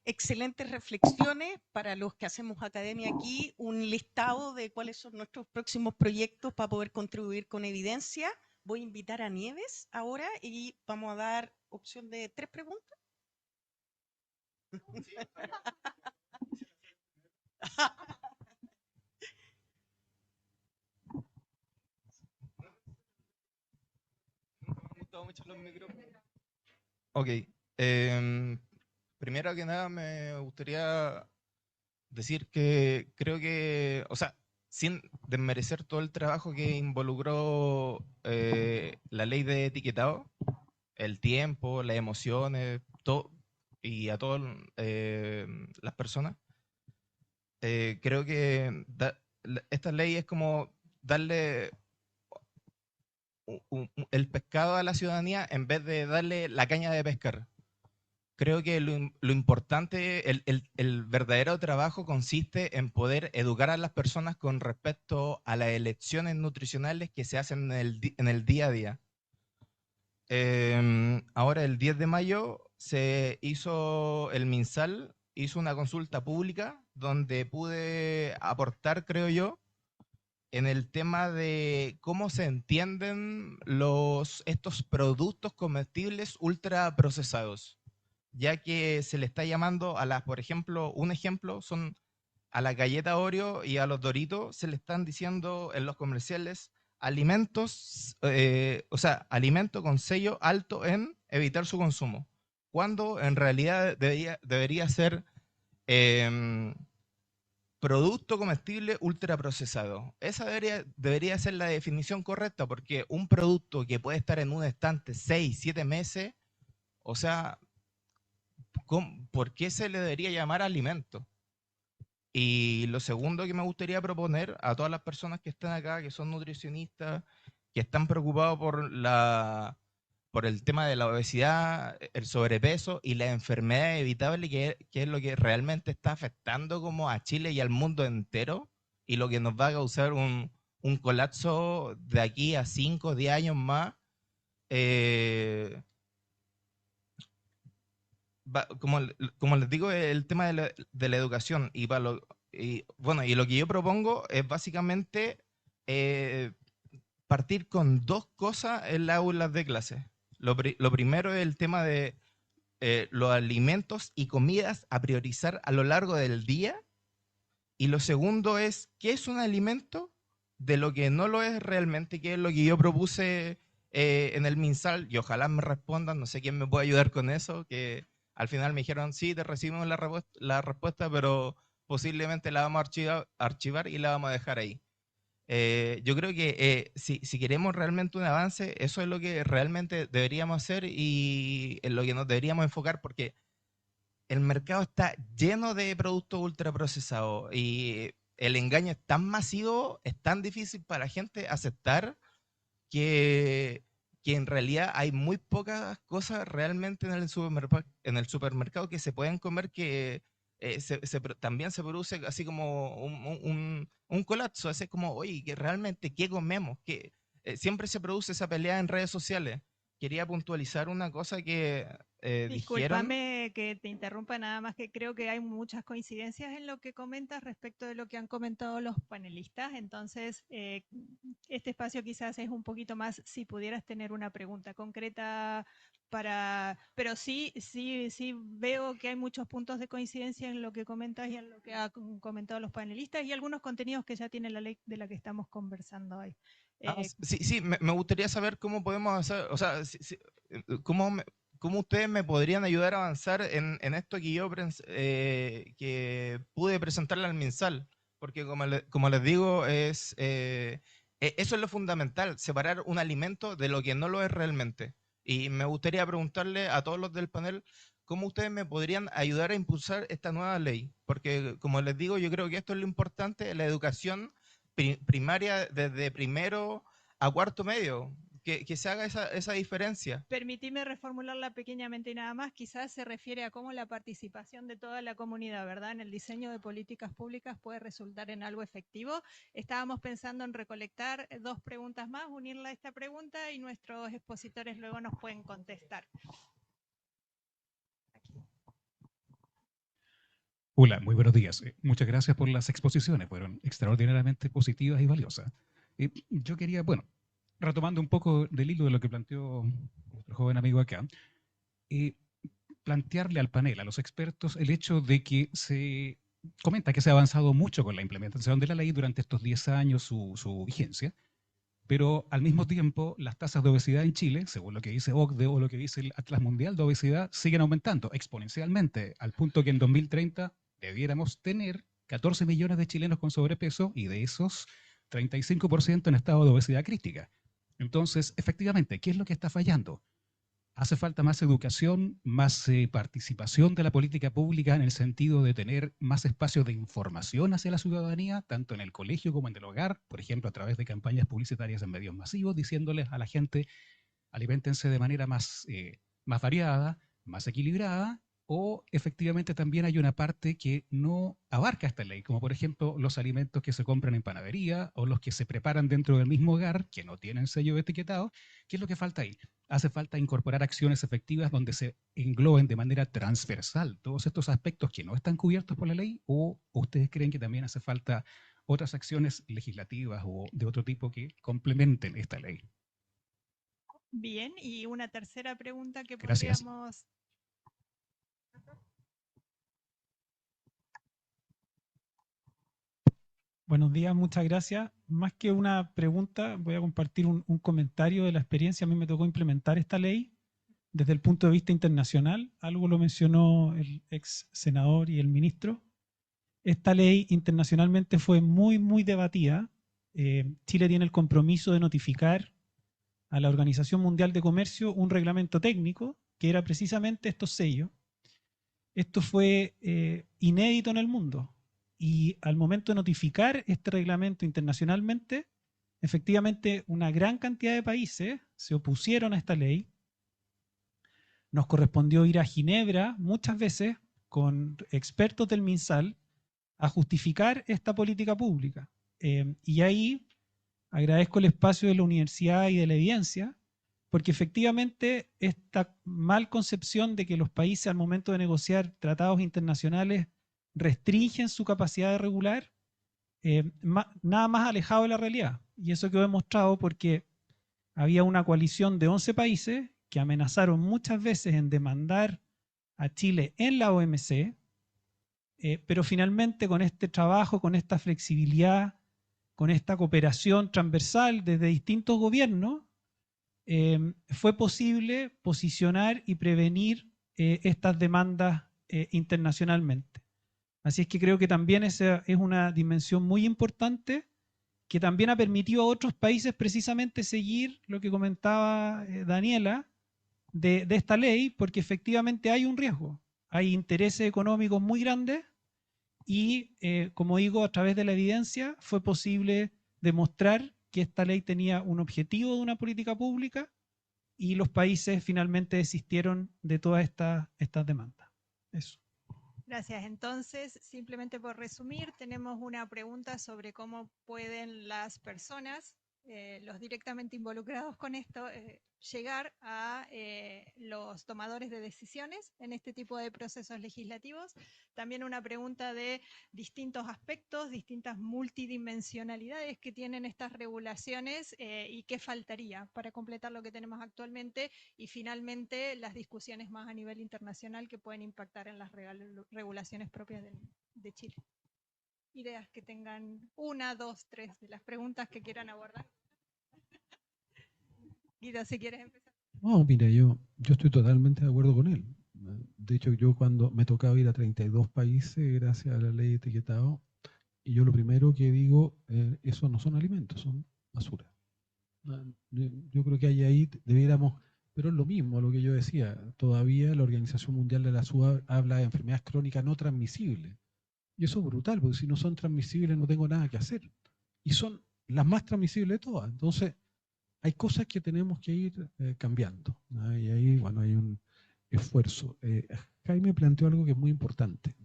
Excelentes reflexiones para los que hacemos academia aquí, un listado de cuáles son nuestros próximos proyectos para poder contribuir con evidencia. Voy a invitar a Nieves ahora y vamos a dar opción de 3 preguntas. Ok. Primero que nada me gustaría decir que creo que, o sea, sin desmerecer todo el trabajo que involucró la ley de etiquetado, el tiempo, las emociones, todo, y a todas las personas, creo que esta ley es como darle el pescado a la ciudadanía en vez de darle la caña de pescar. Creo que lo importante, el verdadero trabajo consiste en poder educar a las personas con respecto a las elecciones nutricionales que se hacen en el día a día. Ahora, el 10 de mayo, el MinSal hizo una consulta pública donde pude aportar, creo yo, en el tema de cómo se entienden estos productos comestibles ultraprocesados, ya que se le está llamando por ejemplo, un ejemplo son a la galleta Oreo y a los Doritos, se le están diciendo en los comerciales alimentos, o sea, alimento con sello alto en evitar su consumo, cuando en realidad debería ser producto comestible ultraprocesado. Esa debería ser la definición correcta, porque un producto que puede estar en un estante 6, 7 meses, o sea, ¿por qué se le debería llamar alimento? Y lo segundo que me gustaría proponer a todas las personas que están acá, que son nutricionistas, que están preocupados por el tema de la obesidad, el sobrepeso y la enfermedad evitable, que es lo que realmente está afectando como a Chile y al mundo entero, y lo que nos va a causar un colapso de aquí a 5 o 10 años más. Como les digo, el tema de la educación y bueno, y lo que yo propongo es básicamente partir con 2 cosas en las aulas de clase. Lo primero es el tema de los alimentos y comidas a priorizar a lo largo del día, y lo segundo es ¿qué es un alimento de lo que no lo es realmente, que es lo que yo propuse en el MinSal, y ojalá me respondan, no sé quién me puede ayudar con eso, que al final me dijeron, sí, te recibimos la respuesta, pero posiblemente la vamos a archivar y la vamos a dejar ahí. Yo creo que si queremos realmente un avance, eso es lo que realmente deberíamos hacer y en lo que nos deberíamos enfocar, porque el mercado está lleno de productos ultraprocesados y el engaño es tan masivo, es tan difícil para la gente aceptar que, que en realidad hay muy pocas cosas realmente en el supermercado que se pueden comer que también se produce así como un colapso, así como, oye, que realmente, ¿qué comemos? Siempre se produce esa pelea en redes sociales. Quería puntualizar una cosa que dijeron. Discúlpame que te interrumpa, nada más que creo que hay muchas coincidencias en lo que comentas respecto de lo que han comentado los panelistas. Entonces, este espacio quizás es un poquito más si pudieras tener una pregunta concreta pero sí veo que hay muchos puntos de coincidencia en lo que comentas y en lo que han comentado los panelistas y algunos contenidos que ya tiene la ley de la que estamos conversando hoy. Sí, me gustaría saber cómo podemos hacer, o sea, cómo ustedes me podrían ayudar a avanzar en esto que yo que pude presentarle al MinSal, porque como les digo, eso es lo fundamental, separar un alimento de lo que no lo es realmente. Y me gustaría preguntarle a todos los del panel cómo ustedes me podrían ayudar a impulsar esta nueva ley, porque como les digo, yo creo que esto es lo importante, la educación primaria desde primero a cuarto medio, que se haga esa diferencia. Permitime reformularla pequeñamente y nada más, quizás se refiere a cómo la participación de toda la comunidad, ¿verdad?, en el diseño de políticas públicas puede resultar en algo efectivo. Estábamos pensando en recolectar 2 preguntas más, unirla a esta pregunta y nuestros expositores luego nos pueden contestar. Hola, muy buenos días. Muchas gracias por las exposiciones, fueron extraordinariamente positivas y valiosas. Yo quería, bueno, retomando un poco del hilo de lo que planteó nuestro joven amigo acá, plantearle al panel, a los expertos, el hecho de que se comenta que se ha avanzado mucho con la implementación de la ley durante estos 10 años su vigencia, pero al mismo tiempo las tasas de obesidad en Chile, según lo que dice OCDE o lo que dice el Atlas Mundial de Obesidad, siguen aumentando exponencialmente, al punto que en 2030 debiéramos tener 14 millones de chilenos con sobrepeso y de esos 35% en estado de obesidad crítica. Entonces, efectivamente, ¿qué es lo que está fallando? Hace falta más educación, más participación de la política pública en el sentido de tener más espacios de información hacia la ciudadanía, tanto en el colegio como en el hogar, por ejemplo, a través de campañas publicitarias en medios masivos, diciéndoles a la gente, aliméntense de manera más variada, más equilibrada, o efectivamente también hay una parte que no abarca esta ley, como por ejemplo los alimentos que se compran en panadería o los que se preparan dentro del mismo hogar, que no tienen sello de etiquetado. ¿Qué es lo que falta ahí? Hace falta incorporar acciones efectivas donde se engloben de manera transversal todos estos aspectos que no están cubiertos por la ley, o ustedes creen que también hace falta otras acciones legislativas o de otro tipo que complementen esta ley. Bien, y una tercera pregunta que Gracias. podríamos... Buenos días, muchas gracias. Más que una pregunta, voy a compartir un comentario de la experiencia. A mí me tocó implementar esta ley desde el punto de vista internacional. Algo lo mencionó el ex senador y el ministro. Esta ley internacionalmente fue muy, muy debatida. Chile tiene el compromiso de notificar a la Organización Mundial de Comercio un reglamento técnico que era precisamente estos sellos. Esto fue inédito en el mundo. Y al momento de notificar este reglamento internacionalmente, efectivamente una gran cantidad de países se opusieron a esta ley. Nos correspondió ir a Ginebra muchas veces con expertos del MinSal a justificar esta política pública. Y ahí agradezco el espacio de la universidad y de la evidencia, porque efectivamente esta mal concepción de que los países al momento de negociar tratados internacionales restringen su capacidad de regular, nada más alejado de la realidad. Y eso quedó demostrado porque había una coalición de 11 países que amenazaron muchas veces en demandar a Chile en la OMC, pero finalmente con este trabajo, con esta flexibilidad con esta cooperación transversal desde distintos gobiernos, fue posible posicionar y prevenir estas demandas internacionalmente. Así es que creo que también esa es una dimensión muy importante que también ha permitido a otros países precisamente seguir lo que comentaba Daniela de esta ley, porque efectivamente hay un riesgo, hay intereses económicos muy grandes y, como digo, a través de la evidencia fue posible demostrar que esta ley tenía un objetivo de una política pública y los países finalmente desistieron de todas estas demandas. Eso. Gracias. Entonces, simplemente por resumir, tenemos una pregunta sobre cómo pueden las personas, los directamente involucrados con esto, llegar a los tomadores de decisiones en este tipo de procesos legislativos. También una pregunta de distintos aspectos, distintas multidimensionalidades que tienen estas regulaciones y qué faltaría para completar lo que tenemos actualmente, y finalmente las discusiones más a nivel internacional que pueden impactar en las regulaciones propias de Chile. Ideas que tengan, 1, 2, 3 de las preguntas que quieran abordar. Guido, si quieres empezar. No, mira, yo estoy totalmente de acuerdo con él. De hecho, yo cuando me tocaba ir a 32 países gracias a la ley de etiquetado, y yo lo primero que digo, eso no son alimentos, son basura. Yo creo que ahí debiéramos, pero es lo mismo a lo que yo decía, todavía la Organización Mundial de la Salud habla de enfermedades crónicas no transmisibles. Y eso es brutal, porque si no son transmisibles no tengo nada que hacer. Y son las más transmisibles de todas. Entonces, hay cosas que tenemos que ir cambiando, ¿no? Y ahí, bueno, hay un esfuerzo. Jaime planteó algo que es muy importante,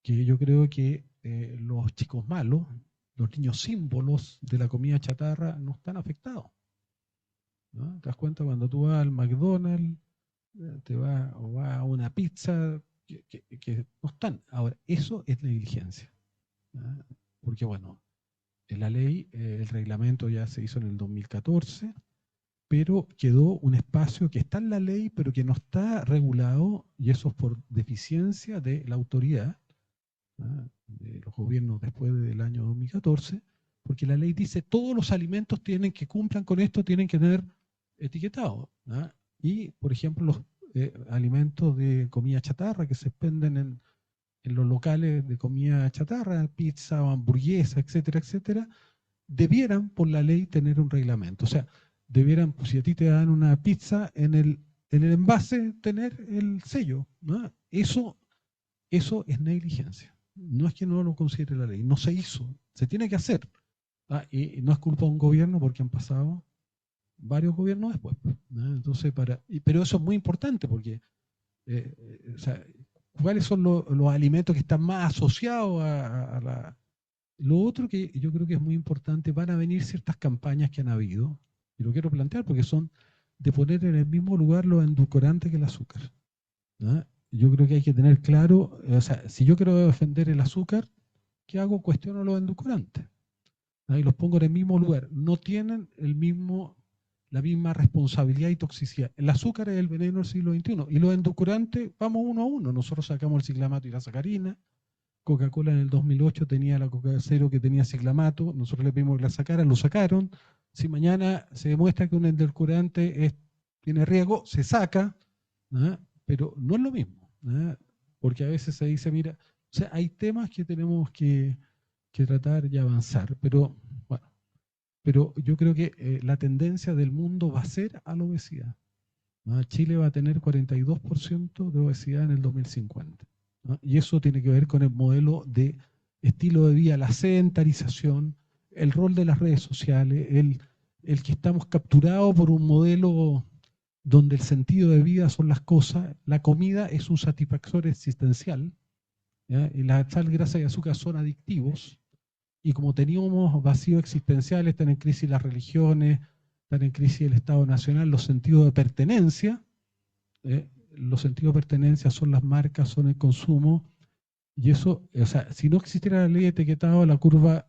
que yo creo que los chicos malos, los niños símbolos de la comida chatarra no están afectados, ¿no? ¿Te das cuenta? Cuando tú vas al McDonald's, o vas a una pizza, que no están. Ahora, eso es negligencia, ¿no? Porque, bueno, la ley, el reglamento ya se hizo en el 2014, pero quedó un espacio que está en la ley, pero que no está regulado, y eso es por deficiencia de la autoridad, ¿no? De los gobiernos después del año 2014, porque la ley dice todos los alimentos tienen que cumplan con esto, tienen que tener etiquetado, ¿no? Y, por ejemplo, los alimentos de comida chatarra que se expenden en los locales de comida chatarra, pizza o hamburguesa, etcétera, etcétera, debieran por la ley tener un reglamento. O sea, debieran, pues, si a ti te dan una pizza, en el envase tener el sello, ¿no? Eso es negligencia. No es que no lo considere la ley, no se hizo, se tiene que hacer. Y no es culpa de un gobierno porque han pasado varios gobiernos después, ¿no? Entonces, pero eso es muy importante porque o sea, ¿cuáles son los alimentos que están más asociados a la... Lo otro que yo creo que es muy importante, van a venir ciertas campañas que han habido, y lo quiero plantear porque son de poner en el mismo lugar los endulcorantes que el azúcar, ¿no? Yo creo que hay que tener claro, o sea, si yo quiero defender el azúcar, ¿qué hago? Cuestiono los endulcorantes, ¿no? Y los pongo en el mismo lugar. No tienen la misma responsabilidad y toxicidad. El azúcar es el veneno del siglo XXI. Y los endulcorantes, vamos uno a uno. Nosotros sacamos el ciclamato y la sacarina. Coca-Cola en el 2008 tenía la Coca-Cero que tenía ciclamato. Nosotros le pedimos que la sacaran, lo sacaron. Si mañana se demuestra que un endulcorante tiene riesgo, se saca, ¿no? Pero no es lo mismo, ¿no? Porque a veces se dice, mira, o sea, hay temas que tenemos que tratar y avanzar. Pero, bueno, pero yo creo que la tendencia del mundo va a ser a la obesidad, ¿no? Chile va a tener 42% de obesidad en el 2050, ¿no? Y eso tiene que ver con el modelo de estilo de vida, la sedentarización, el rol de las redes sociales, el que estamos capturados por un modelo donde el sentido de vida son las cosas, la comida es un satisfactor existencial, ¿ya? Y la sal, grasa y azúcar son adictivos. Y como teníamos vacío existencial, están en crisis las religiones, están en crisis el Estado Nacional, los sentidos de pertenencia. Los sentidos de pertenencia son las marcas, son el consumo. Y eso, o sea, si no existiera la ley de etiquetado, la curva,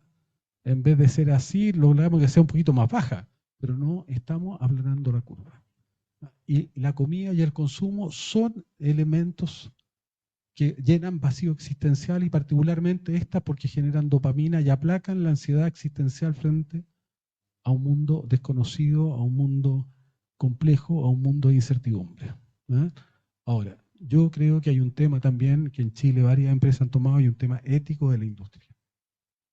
en vez de ser así, logramos que sea un poquito más baja. Pero no estamos aplanando la curva. Y la comida y el consumo son elementos que llenan vacío existencial y particularmente estas porque generan dopamina y aplacan la ansiedad existencial frente a un mundo desconocido, a un mundo complejo, a un mundo de incertidumbre. ¿Eh? Ahora, yo creo que hay un tema también que en Chile varias empresas han tomado, y un tema ético de la industria.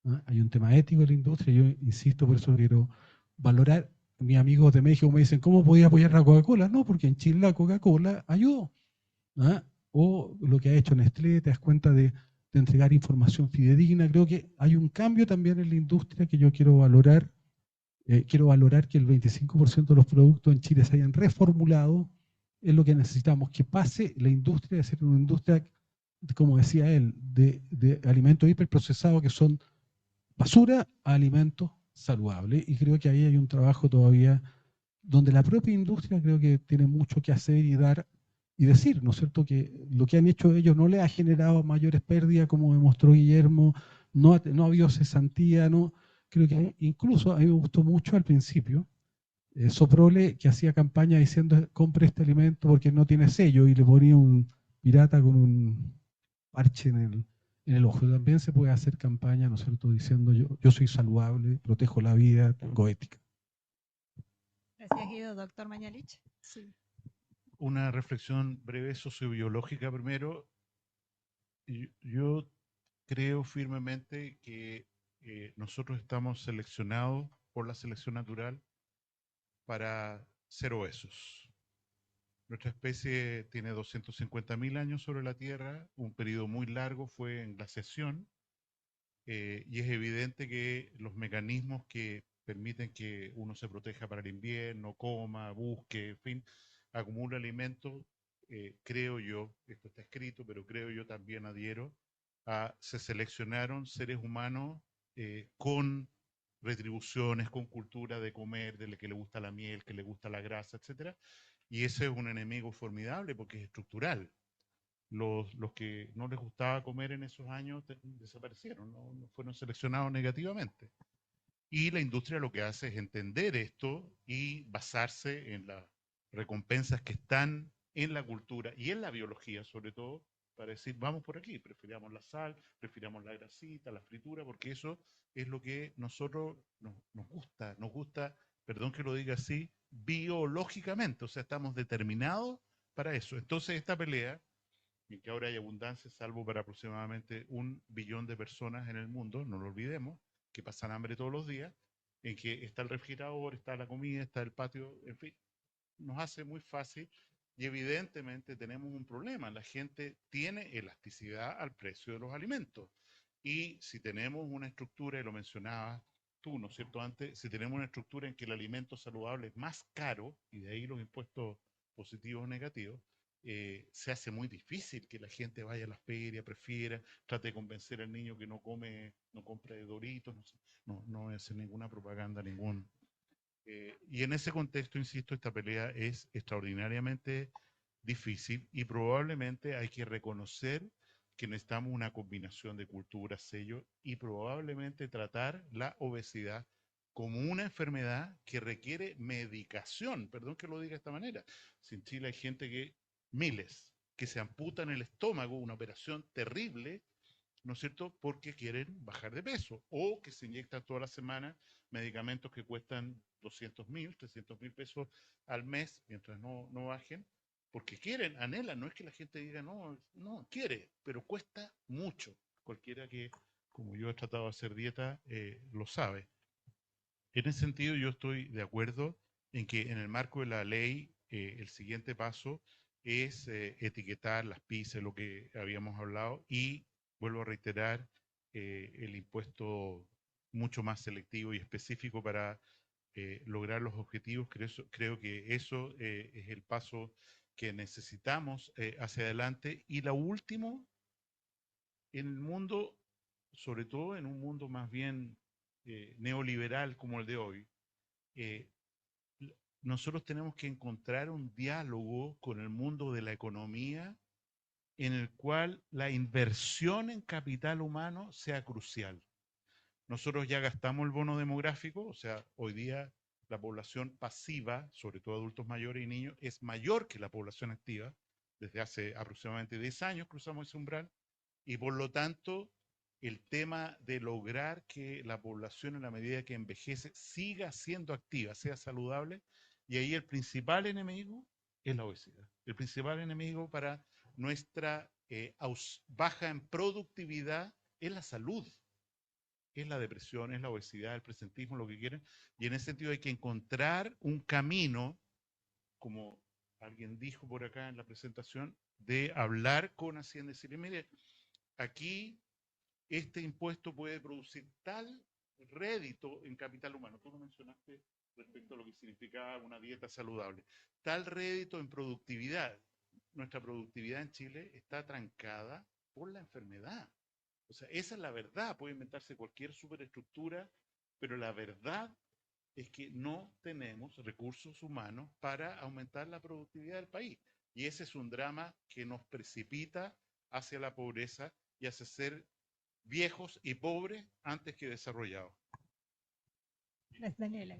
¿Eh? Hay un tema ético de la industria, yo insisto, por eso quiero valorar. Mis amigos de México me dicen, ¿cómo podía apoyar la Coca-Cola? No, porque en Chile la Coca-Cola ayudó. ¿Ah? O lo que ha hecho Nestlé, te das cuenta de entregar información fidedigna. Creo que hay un cambio también en la industria que yo quiero valorar. Quiero valorar que el 25% de los productos en Chile se hayan reformulado. Es lo que necesitamos, que pase la industria de ser una industria, como decía él, de alimentos hiperprocesados que son basura a alimentos saludables. Y creo que ahí hay un trabajo todavía donde la propia industria creo que tiene mucho que hacer y dar y decir, ¿no es cierto?, que lo que han hecho ellos no les ha generado mayores pérdidas, como demostró Guillermo, no ha habido cesantía, no. Creo que incluso a mí me gustó mucho al principio, Soprole, que hacía campaña diciendo compre este alimento porque no tiene sello, y le ponía un pirata con un parche en el ojo. También se puede hacer campaña, ¿no es cierto?, diciendo yo soy saludable, protejo la vida, tengo ética. Gracias, Guido. Doctor Mañalich. Sí. Una reflexión breve sociobiológica primero. Yo creo firmemente que nosotros estamos seleccionados por la selección natural para ser obesos. Nuestra especie tiene 250.000 años sobre la Tierra, un periodo muy largo fue en glaciación, y es evidente que los mecanismos que permiten que uno se proteja para el invierno, coma, busque, en fin, acumule alimentos, creo yo, esto está escrito, pero creo yo también adhiero, se seleccionaron seres humanos con retribuciones, con cultura de comer, de que le gusta la miel, que le gusta la grasa, etcétera, y ese es un enemigo formidable porque es estructural. Los que no les gustaba comer en esos años desaparecieron, no fueron seleccionados negativamente. Y la industria lo que hace es entender esto y basarse en las recompensas que están en la cultura y en la biología, sobre todo, para decir, vamos por aquí, prefiramos la sal, prefiramos la grasita, la fritura, porque eso es lo que nosotros nos gusta, perdón que lo diga así, biológicamente, o sea, estamos determinados para eso. Entonces, esta pelea, en que ahora hay abundancia, salvo para aproximadamente 1 billón de personas en el mundo, no lo olvidemos, que pasan hambre todos los días, en que está el refrigerador, está la comida, está el patio, en fin, nos hace muy fácil y evidentemente tenemos un problema. La gente tiene elasticidad al precio de los alimentos. Y si tenemos una estructura, y lo mencionabas tú, ¿no es cierto?, antes, si tenemos una estructura en que el alimento saludable es más caro, y de ahí los impuestos positivos o negativos, se hace muy difícil que la gente vaya a las ferias, prefiera, trate de convencer al niño que no compre Doritos, no hace ninguna propaganda, y en ese contexto, insisto, esta pelea es extraordinariamente difícil y probablemente hay que reconocer que necesitamos una combinación de culturas, sellos, y probablemente tratar la obesidad como una enfermedad que requiere medicación. Perdón que lo diga de esta manera. Si en Chile hay gente miles, que se amputan el estómago, una operación terrible, ¿no es cierto?, porque quieren bajar de peso, o que se inyectan toda la semana medicamentos que cuestan 200.000, 300.000 pesos al mes, mientras no bajen, porque quieren, anhelan, no es que la gente diga no quiere, pero cuesta mucho. Cualquiera que, como yo he tratado de hacer dieta, lo sabe. En ese sentido, yo estoy de acuerdo en que en el marco de la ley, el siguiente paso es etiquetar las pizzas, lo que habíamos hablado, y vuelvo a reiterar, el impuesto mucho más selectivo y específico para lograr los objetivos. Creo que eso es el paso que necesitamos hacia adelante. Y lo último, en el mundo, sobre todo en un mundo más bien neoliberal como el de hoy, nosotros tenemos que encontrar un diálogo con el mundo de la economía en el cual la inversión en capital humano sea crucial. Nosotros ya gastamos el bono demográfico, o sea, hoy día la población pasiva, sobre todo adultos mayores y niños, es mayor que la población activa. desde hace aproximadamente 10 años cruzamos ese umbral, y por lo tanto el tema de lograr que la población en la medida que envejece siga siendo activa, sea saludable, y ahí el principal enemigo es la obesidad. El principal enemigo para nuestra baja en productividad es la salud, es la depresión, es la obesidad, el presentismo, lo que quieran, y en ese sentido hay que encontrar un camino, como alguien dijo por acá en la presentación, de hablar con Hacienda y decirle, mire, aquí este impuesto puede producir tal rédito en capital humano. Tú lo mencionaste respecto a lo que significaba una dieta saludable. Tal rédito en productividad. Nuestra productividad en Chile está trancada por la enfermedad. O sea, esa es la verdad. Puede inventarse cualquier superestructura, pero la verdad es que no tenemos recursos humanos para aumentar la productividad del país. Y ese es un drama que nos precipita hacia la pobreza y hacia ser viejos y pobres antes que desarrollados. Daniela,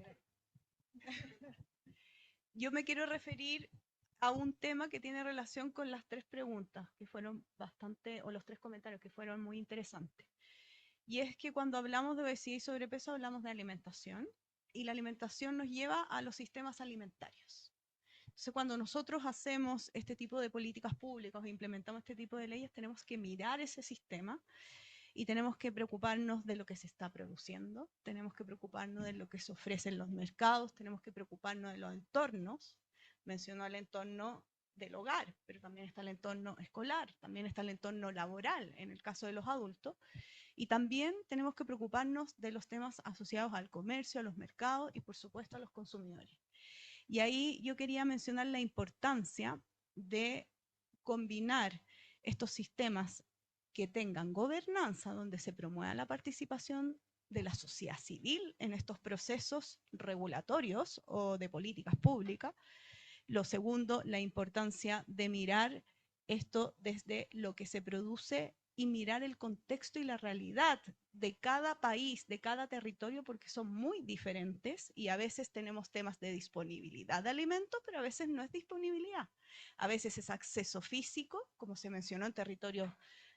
Yo me quiero referir a un tema que tiene relación con las tres preguntas, que fueron bastante, o los tres comentarios que fueron muy interesantes. Y es que cuando hablamos de obesidad y sobrepeso hablamos de alimentación, y la alimentación nos lleva a los sistemas alimentarios. Entonces, cuando nosotros hacemos este tipo de políticas públicas o implementamos este tipo de leyes, tenemos que mirar ese sistema y tenemos que preocuparnos de lo que se está produciendo, tenemos que preocuparnos de lo que se ofrece en los mercados, tenemos que preocuparnos de los entornos. Mencionó el entorno del hogar, pero también está el entorno escolar, también está el entorno laboral, en el caso de los adultos, y también tenemos que preocuparnos de los temas asociados al comercio, a los mercados y por supuesto a los consumidores. Y ahí yo quería mencionar la importancia de combinar estos sistemas que tengan gobernanza, donde se promueva la participación de la sociedad civil en estos procesos regulatorios o de políticas públicas. Lo segundo, la importancia de mirar esto desde lo que se produce y mirar el contexto y la realidad de cada país, de cada territorio, porque son muy diferentes y a veces tenemos temas de disponibilidad de alimentos, pero a veces no es disponibilidad. A veces es acceso físico, como se mencionó en territorios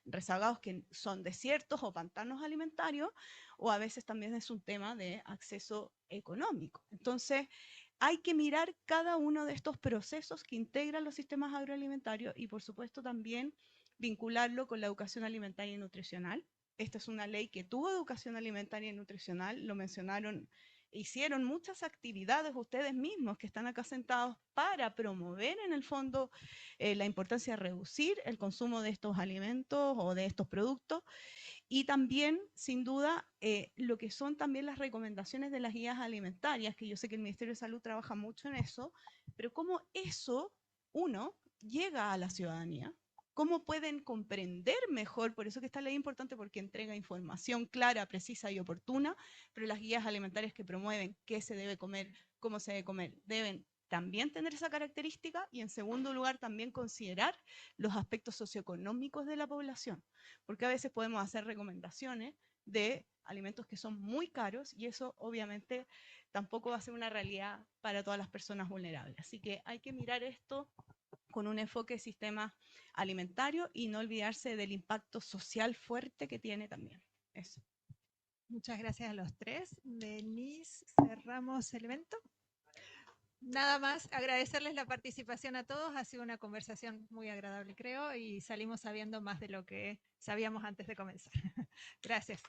rezagados que son desiertos o pantanos alimentarios, o a veces también es un tema de acceso económico. Entonces, hay que mirar cada uno de estos procesos que integran los sistemas agroalimentarios y, por supuesto, también vincularlo con la educación alimentaria y nutricional. Esta es una ley que tuvo educación alimentaria y nutricional, lo mencionaron, hicieron muchas actividades ustedes mismos que están acá sentados para promover en el fondo la importancia de reducir el consumo de estos alimentos o de estos productos. Y también, sin duda, lo que son también las recomendaciones de las guías alimentarias, que yo sé que el Ministerio de Salud trabaja mucho en eso, pero cómo eso, uno, llega a la ciudadanía, cómo pueden comprender mejor, por eso que esta ley es importante porque entrega información clara, precisa y oportuna, pero las guías alimentarias que promueven qué se debe comer, cómo se debe comer, deben también tener esa característica y en segundo lugar también considerar los aspectos socioeconómicos de la población, porque a veces podemos hacer recomendaciones de alimentos que son muy caros y eso obviamente tampoco va a ser una realidad para todas las personas vulnerables. Así que hay que mirar esto con un enfoque de sistema alimentario y no olvidarse del impacto social fuerte que tiene también. Eso. Muchas gracias a los tres. Denise, cerramos el evento. Nada más, agradecerles la participación a todos. Ha sido una conversación muy agradable, creo, y salimos sabiendo más de lo que sabíamos antes de comenzar. Gracias.